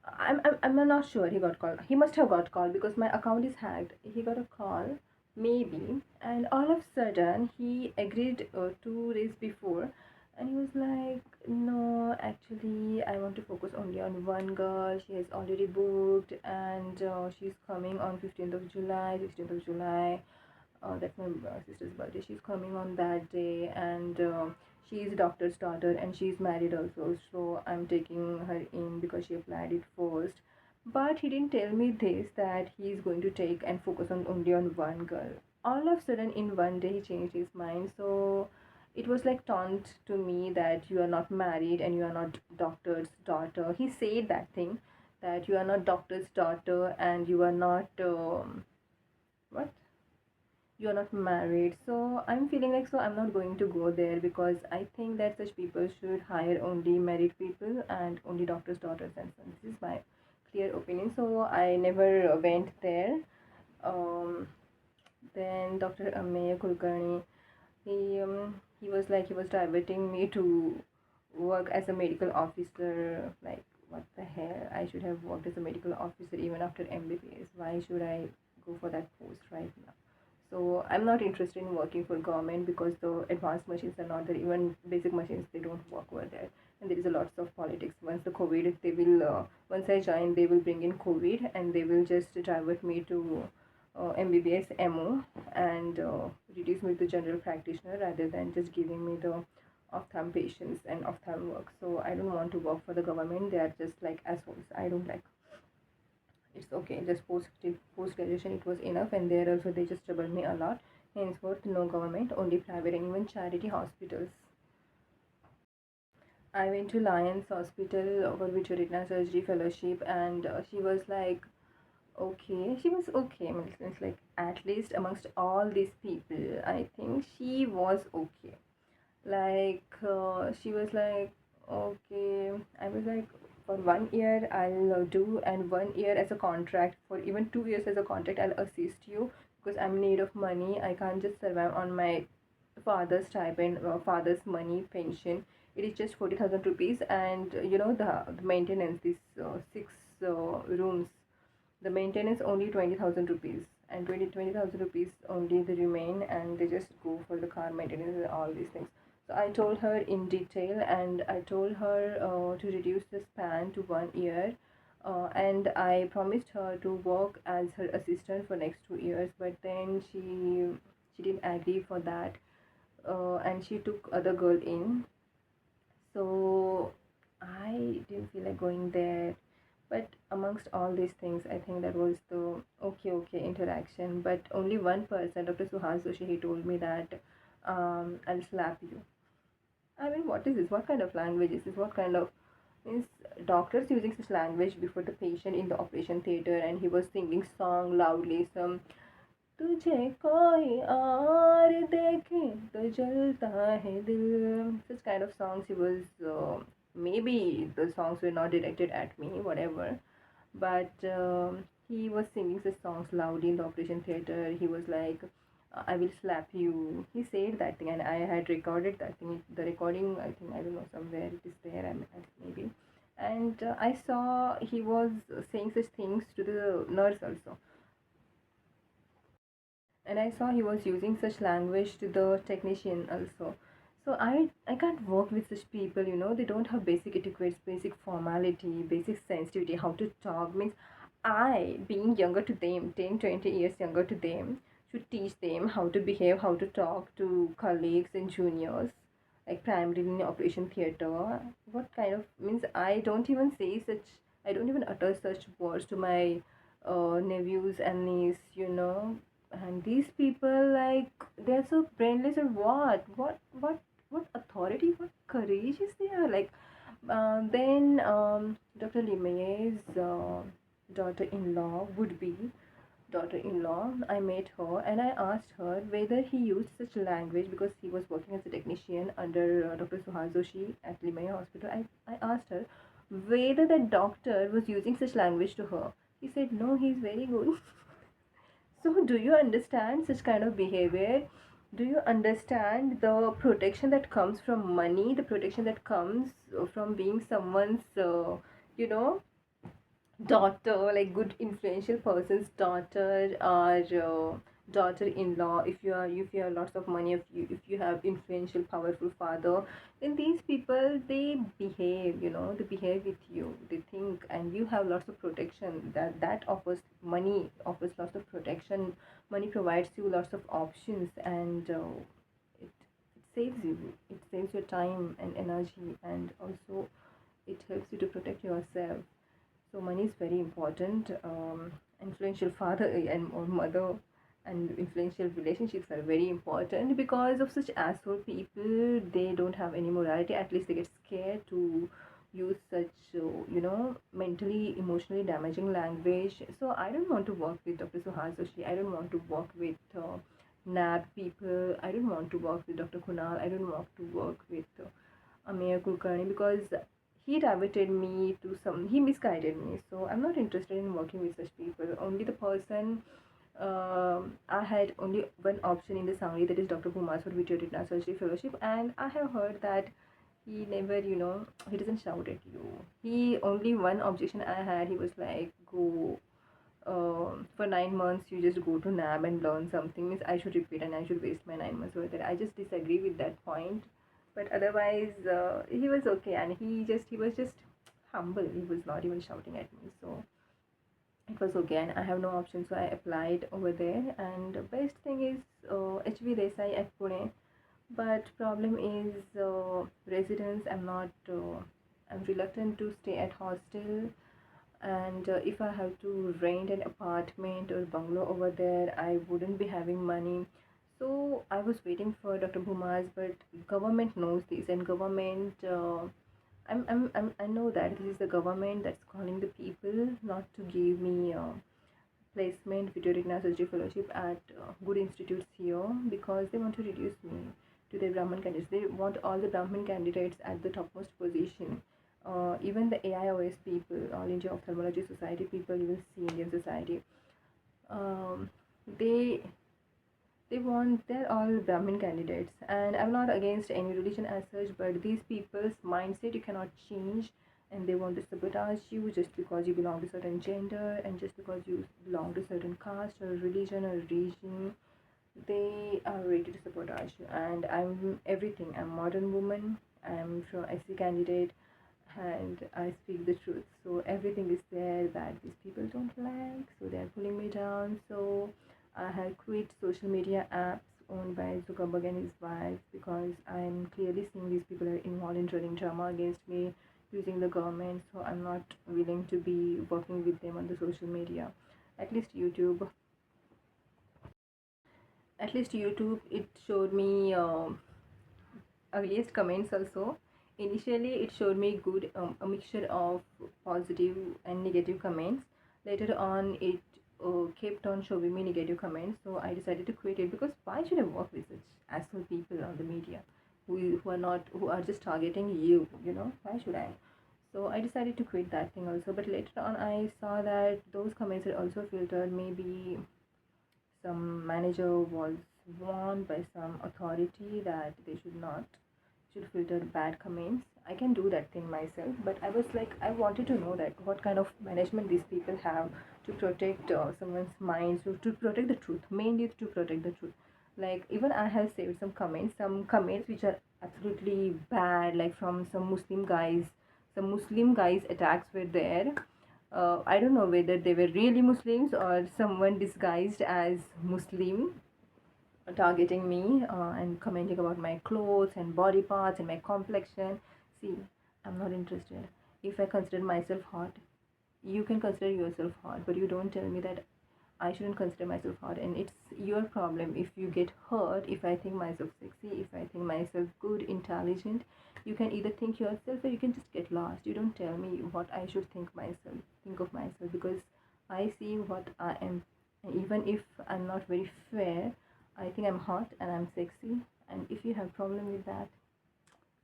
I'm not sure he got called. He must have got called because my account is hacked. He got a call, maybe, and all of a sudden he agreed 2 days before, and he was like, "No, actually, I want to focus only on one girl. She has already booked, and she's coming on 15th of July, 16th of July. That's my sister's birthday. She's coming on that day, and she's a doctor's daughter, and she's married also. So I'm taking her in because she applied it first. But he didn't tell me this, that he's going to take and focus on only on one girl. All of a sudden, in one day, he changed his mind. So it was like taunt to me that you are not married and you are not doctor's daughter. He said that thing, that you are not doctor's daughter and you are not what you're not married. So I'm feeling like, so I'm not going to go there, because I think that such people should hire only married people and only doctors daughters and sons. This is my clear opinion, so I never went there. um then Dr. Ameya Kulkarni, he was like, he was diverting me to work as a medical officer. Like, what the hell, I should have worked as a medical officer even after MBBS. Why should I go for that post right now? So I'm not interested in working for government, because the advanced machines are not there. Even basic machines, they don't work over there, and there is a lots of politics. Once the COVID, they will once I join, they will bring in COVID, and they will just divert me to MBBS MO, and reduce me to general practitioner, rather than just giving me the ophthalm patients and ophthalm work. So I don't want to work for the government. They are just like assholes. I don't like. It's okay, just post graduation it was enough, and there also they just troubled me a lot. Henceforth, no government, only private and even charity hospitals. I went to Lions Hospital for vitreoretina surgery fellowship, and she was like, okay, she was okay. I mean, it's like, at least amongst all these people, I think she was okay. Like she was like, okay. I was like, for 1 year I'll do, and 1 year as a contract, for even 2 years as a contract I'll assist you, because I'm in need of money. I can't just survive on my father's stipend, father's money pension. It is just 40,000 rupees, and the maintenance, these 6 rooms, the maintenance only 20,000 rupees, and 20,000 rupees only they remain, and they just go for the car maintenance and all these things. So I told her in detail, and I told her to reduce the span to 1 year, and I promised her to work as her assistant for next 2 years. But then she didn't agree for that, and she took other girl in. So I didn't feel like going there. But amongst all these things, I think that was the okay interaction. But only one person, Dr. Suhas Joshi, he told me that I'll slap you. I mean, what is this? What kind of language is this? What kind of, means, doctors using such language before the patient in the operation theater, and he was singing song loudly, some तुझे कोई और देखे तो जलता है दिल, such kind of songs he was, maybe the songs were not directed at me, whatever, but he was singing the songs loudly in the operation theater. He was like, I will slap you. He said that thing, and I had recorded that thing. The recording, I think, I don't know, somewhere it is there, maybe. And I saw he was saying such things to the nurse also, and I saw he was using such language to the technician also. So I can't work with such people, they don't have basic etiquettes, basic formality, basic sensitivity, how to talk. Means I, being younger to them, 10, 20 years younger to them, should teach them how to behave, how to talk to colleagues and juniors, like primarily in operation theater. What kind of, means I don't even utter such words to my nephews and niece, and these people, like, they're so brainless, or what authority, what courage is there, like. Then Dr. Limeye's daughter-in-law, would be daughter-in-law, I met her, and I asked her whether he used such language, because he was working as a technician under Dr. Suhas Joshi at Limaya Hospital. I asked her whether the doctor was using such language to her. He said no, he's very good. So, do you understand such kind of behavior? Do you understand the protection that comes from money, the protection that comes from being someone's, you know, daughter, like good influential person's daughter, or daughter-in-law? If you have lots of money, if you have influential, powerful father, then these people, they behave, they behave with you, they think, and you have lots of protection. That offers, money offers lots of protection. Money provides you lots of options, and it saves you, it saves your time and energy, and also it helps you to protect yourself. So money is very important. Influential father and or mother and influential relationships are very important, because of such asshole people. They don't have any morality. At least they get scared to use such, mentally, emotionally damaging language. So I don't want to work with Dr. Suhas Joshi. I don't want to work with NAB people. I don't want to work with Dr. Kunal. I don't want to work with Ameya Kulkarni, because he misguided me. So I'm not interested in working with such people. Only the person, I had only one option in the Sangli, that is Dr. Bhumas for VitreoRetina Surgery Fellowship, and I have heard that he never, he doesn't shout at you. He, only one objection I had, he was like, go, for 9 months you just go to NAB and learn something. Means I should repeat and I should waste my 9 months over there. I just disagree with that point. But otherwise, he was okay, and he was just humble. He was not even shouting at me, so it was okay, and I have no option, so I applied over there. And the best thing is HV Desai at Pune. But problem is, residence. I'm reluctant to stay at hostel, and if I have to rent an apartment or bungalow over there, I wouldn't be having money. So I was waiting for Dr. Bhumas, but government knows this, and government, I know that this is the government that's calling the people not to give me placement VitreoRetina Surgery Fellowship at good institutes here, because they want to reduce me to their Brahmin candidates. They want all the Brahmin candidates at the topmost position. Even the AIOS people, All India Ophthalmology Society people, you will see Indian society, um, they they're all Brahmin candidates, and I'm not against any religion as such, but these people's mindset you cannot change, and they want to sabotage you just because you belong to certain gender and just because you belong to certain caste or religion or region. They are ready to sabotage you, and I'm everything. I'm modern woman. I'm from SC candidate, and I speak the truth. So everything is there that these people don't like. So they're pulling me down. So I have quit social media apps owned by Zuckerberg and his wife because I'm clearly seeing these people are involved in running drama against me using the government. So I'm not willing to be working with them on the social media. At least YouTube. At least YouTube. It showed me. Earliest comments also. Initially, it showed me good a mixture of positive and negative comments. Later on, it kept on showing me negative comments. So I decided to quit it because why should I work with such asshole people on the media who are not who are just targeting you? You know why should I? So I decided to quit that thing also. But later on, I saw that those comments are also filtered. Maybe some manager was warned by some authority that they should filter bad comments. I can do that thing myself, but I was like, I wanted to know that what kind of management these people have to protect someone's mind, to protect the truth, mainly to protect the truth. Like, even I have saved some comments which are absolutely bad, like from some Muslim guys attacks were there. I don't know whether they were really Muslims or someone disguised as Muslim targeting me and commenting about my clothes and body parts and my complexion. See, I'm not interested. If I consider myself hot, you can consider yourself hot, but you don't tell me that I shouldn't consider myself hot. And it's your problem if you get hurt. If I think myself sexy, if I think myself good, intelligent, you can either think yourself or you can just get lost. You don't tell me what I should think of myself, because I see what I am. And even if I'm not very fair, I think I'm hot and I'm sexy. And if you have problem with that,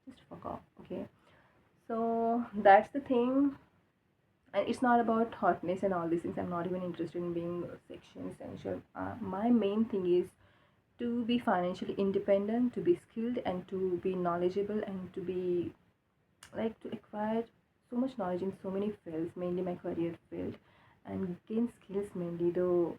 just fuck off, okay? So that's the thing. And it's not about hotness and all these things. I'm not even interested in being sexual sensual. My main thing is to be financially independent, to be skilled, and to be knowledgeable, and to be like to acquire so much knowledge in so many fields, mainly my career field, and gain skills mainly. Though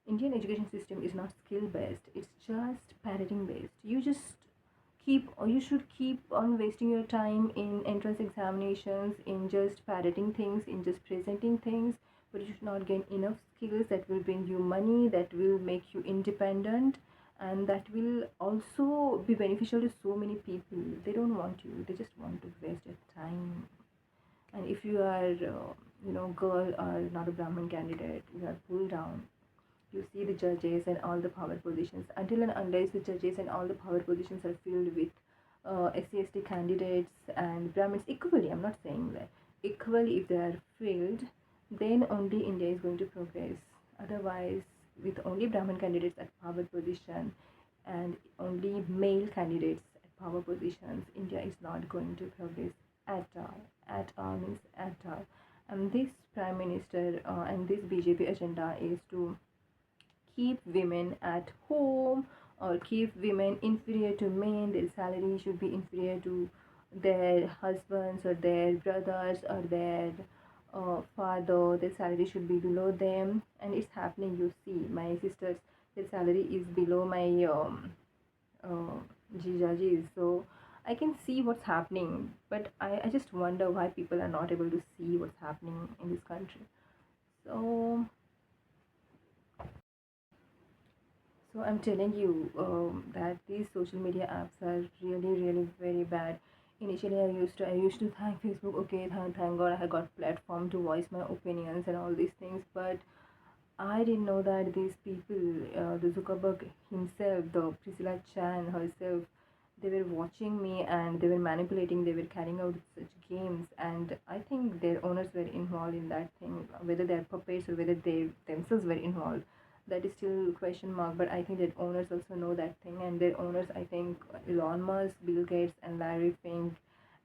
Indian education system is not skill based, it's just parroting based. You should keep on wasting your time in entrance examinations, in just parroting things, in just presenting things, but you should not gain enough skills that will bring you money, that will make you independent, and that will also be beneficial to so many people. They don't want you, they just want to waste your time. And if you are girl or not a Brahmin candidate, you are pulled down. You see the judges and all the power positions. Until and unless the judges and all the power positions are filled with SC/ST candidates and Brahmins equally, I'm not saying that equally, if they are filled, then only India is going to progress. Otherwise, with only Brahmin candidates at power position and only male candidates at power positions, India is not going to progress at all. At all means at all. And this Prime Minister and this BJP agenda is to keep women at home or keep women inferior to men. Their salary should be inferior to their husbands or their brothers or their father. Their salary should be below them, and it's happening. You see, my sisters, their salary is below my uh, jijaji's. So I can see what's happening, but I just wonder why people are not able to see what's happening in this country. So So I'm telling you that these social media apps are really, really very bad. Initially, I used to thank Facebook. Okay, thank God I got platform to voice my opinions and all these things. But I didn't know that these people, the Zuckerberg himself, the Priscilla Chan herself, they were watching me and they were manipulating. They were carrying out such games, and I think their owners were involved in that thing. Whether they're puppets or whether they themselves were involved, that is still question mark. But I think that owners also know that thing, and their owners, I think Elon Musk, Bill Gates, and Larry Fink,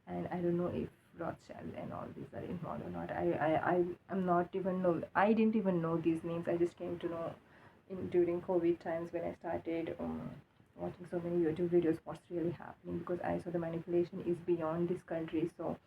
and I don't know if Rothschild and all these are involved or not. I'm not even know. I didn't even know these names. I just came to know during COVID times when I started watching so many YouTube videos. What's really happening, because I saw the manipulation is beyond this country. So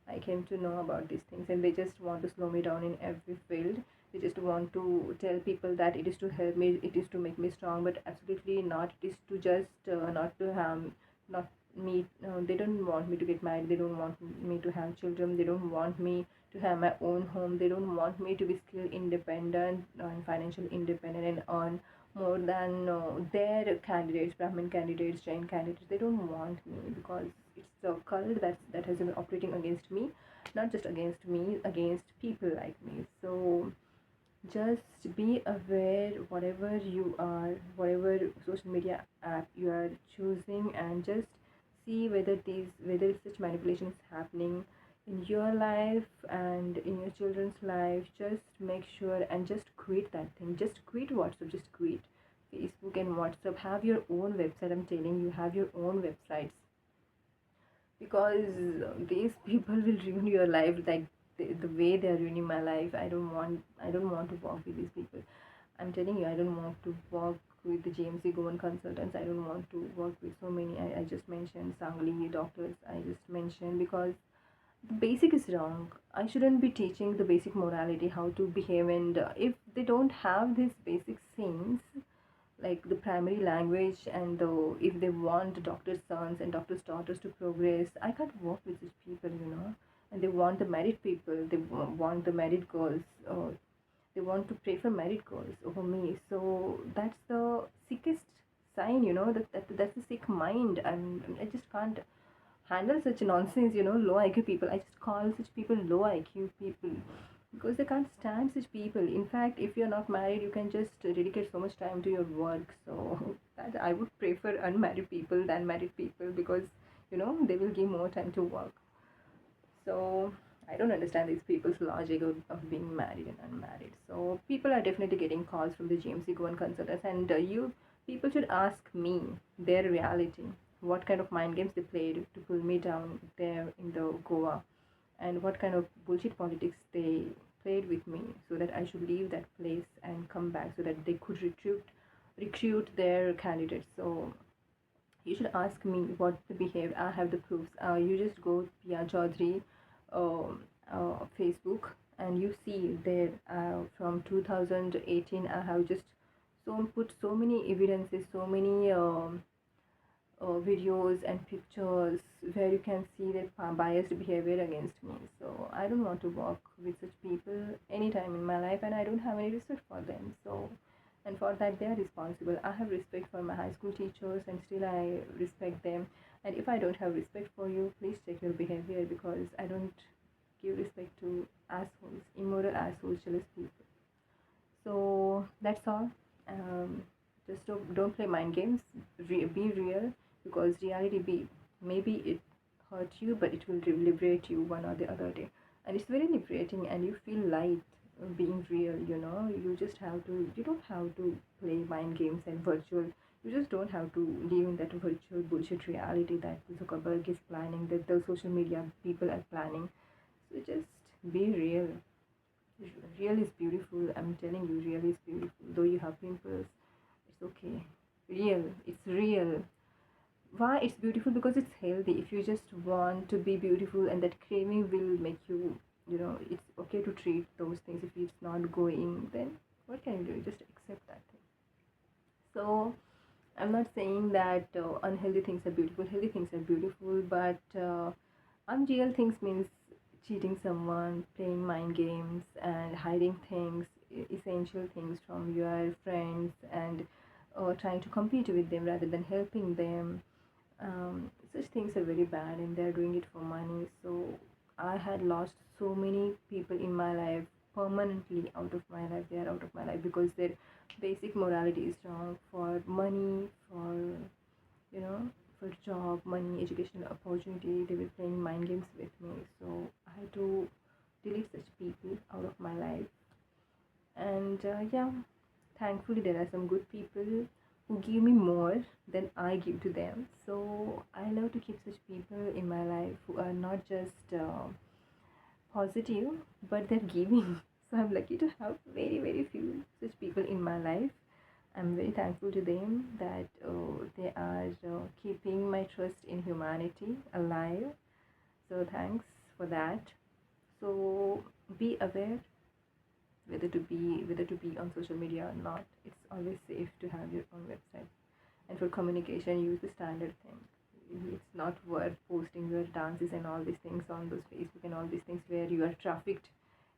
I came to know about these things, and they just want to slow me down in every field. They just want to tell people that it is to help me, it is to make me strong, but absolutely not. It is to just not to harm, not me. They don't want me to get married. They don't want me to have children. They don't want me to have my own home. They don't want me to be skill independent and financial independent and earn more than their candidates, Brahmin candidates, Jain candidates. They don't want me, because it's a cult that has been operating against me, not just against me, against people like me. So just be aware, whatever you are, whatever social media app you are choosing, and just see whether such manipulation is happening in your life and in your children's life. Just make sure and just quit that thing. Just quit WhatsApp. Just quit Facebook and WhatsApp. Have your own website. I'm telling you, have your own websites, because these people will ruin your life like the way they are ruining my life. I don't want to work with these people. I'm telling you, I don't want to work with the GMC Govan consultants. I don't want to work with so many. I just mentioned Sangli doctors. I just mentioned because the basic is wrong. I shouldn't be teaching the basic morality, how to behave, and if they don't have these basic things, like the primary language, and if they want doctors' sons and doctors' daughters to progress, I can't work with these people. And they want the married people, they want the married girls, they want to prefer married girls over me. So that's the sickest sign. That's the sick mind. I just can't handle such nonsense. Low IQ people. I just call such people low IQ people, because they can't stand such people. In fact, if you're not married, you can just dedicate so much time to your work. So that I would prefer unmarried people than married people, because they will give more time to work. So I don't understand these people's logic of being married and unmarried. So people are definitely getting calls from the GMC Goan consultants, and you people should ask me their reality, what kind of mind games they played to pull me down there in the Goa, and what kind of bullshit politics they played with me, so that I should leave that place and come back, so that they could recruit their candidates. So you should ask me what they behaved. I have the proofs. You just go Pia Chaudhary Facebook, and you see there from 2018 I have just put so many evidences, so many videos and pictures where you can see that biased behavior against me. So I don't want to work with such people anytime in my life, and I don't have any respect for them. So, and for that they are responsible. I have respect for my high school teachers, and still I respect them. And if I don't have respect for you, please check your behavior, because I don't give respect to assholes, immoral assholes, jealous people. So that's all. Just don't play mind games. Be real, because reality maybe it hurt you, but it will liberate you one or the other day, and it's very liberating, and you feel light being real. You don't have to play mind games and virtual. You just don't have to live in that virtual bullshit reality that Zuckerberg is planning, that the social media people are planning. So just be real. Real is beautiful. I'm telling you, real is beautiful. Though you have pimples, it's okay. Real, it's real. Why it's beautiful? Because it's healthy. If you just want to be beautiful, and that craving will make it's okay to treat those things. If it's not going, then what can you do? Just accept that thing. So I'm not saying that unhealthy things are beautiful. Healthy things are beautiful, but unreal things means cheating someone, playing mind games, and hiding things, essential things from your friends, and trying to compete with them rather than helping them. Such things are very bad, and they're doing it for money. So I had lost so many people in my life, permanently out of my life. They are out of my life because their basic morality is wrong. For money, you know for job, money, educational opportunity, they were playing mind games with me. So I had to delete such people out of my life. And yeah, thankfully there are some good people who give me more than I give to them. So I love to keep such people in my life who are not just positive, but they're giving. So I'm lucky to have very, very few such people in my life. I'm very thankful to them that they are keeping my trust in humanity alive. So thanks for that. So be aware whether to be on social media or not. It's always safe to have your own website. And for communication, use the standard thing. It's not worth posting your dances and all these things on those Facebook and all these things where you are trafficked.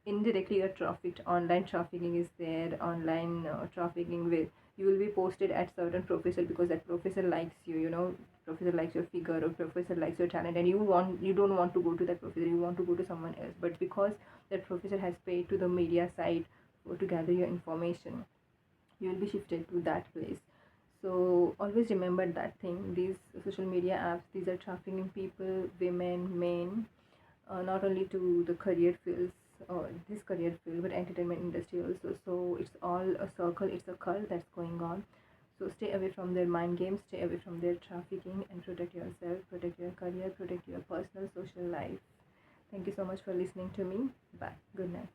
Indirectly you're trafficked. Online trafficking is there. Online trafficking will you will be posted at certain professor because that professor likes you, professor likes your figure or professor likes your talent, and you don't want to go to that professor, you want to go to someone else, but because that professor has paid to the media side to gather your information, you will be shifted to that place. So always remember that thing. These social media apps, these are trafficking people, women, men, not only to the career fields, this career field, but entertainment industry also. So it's all a circle, it's a cult that's going on. So stay away from their mind games, stay away from their trafficking, and protect yourself, protect your career, protect your personal social life. Thank you so much for listening to me. Bye. Good night.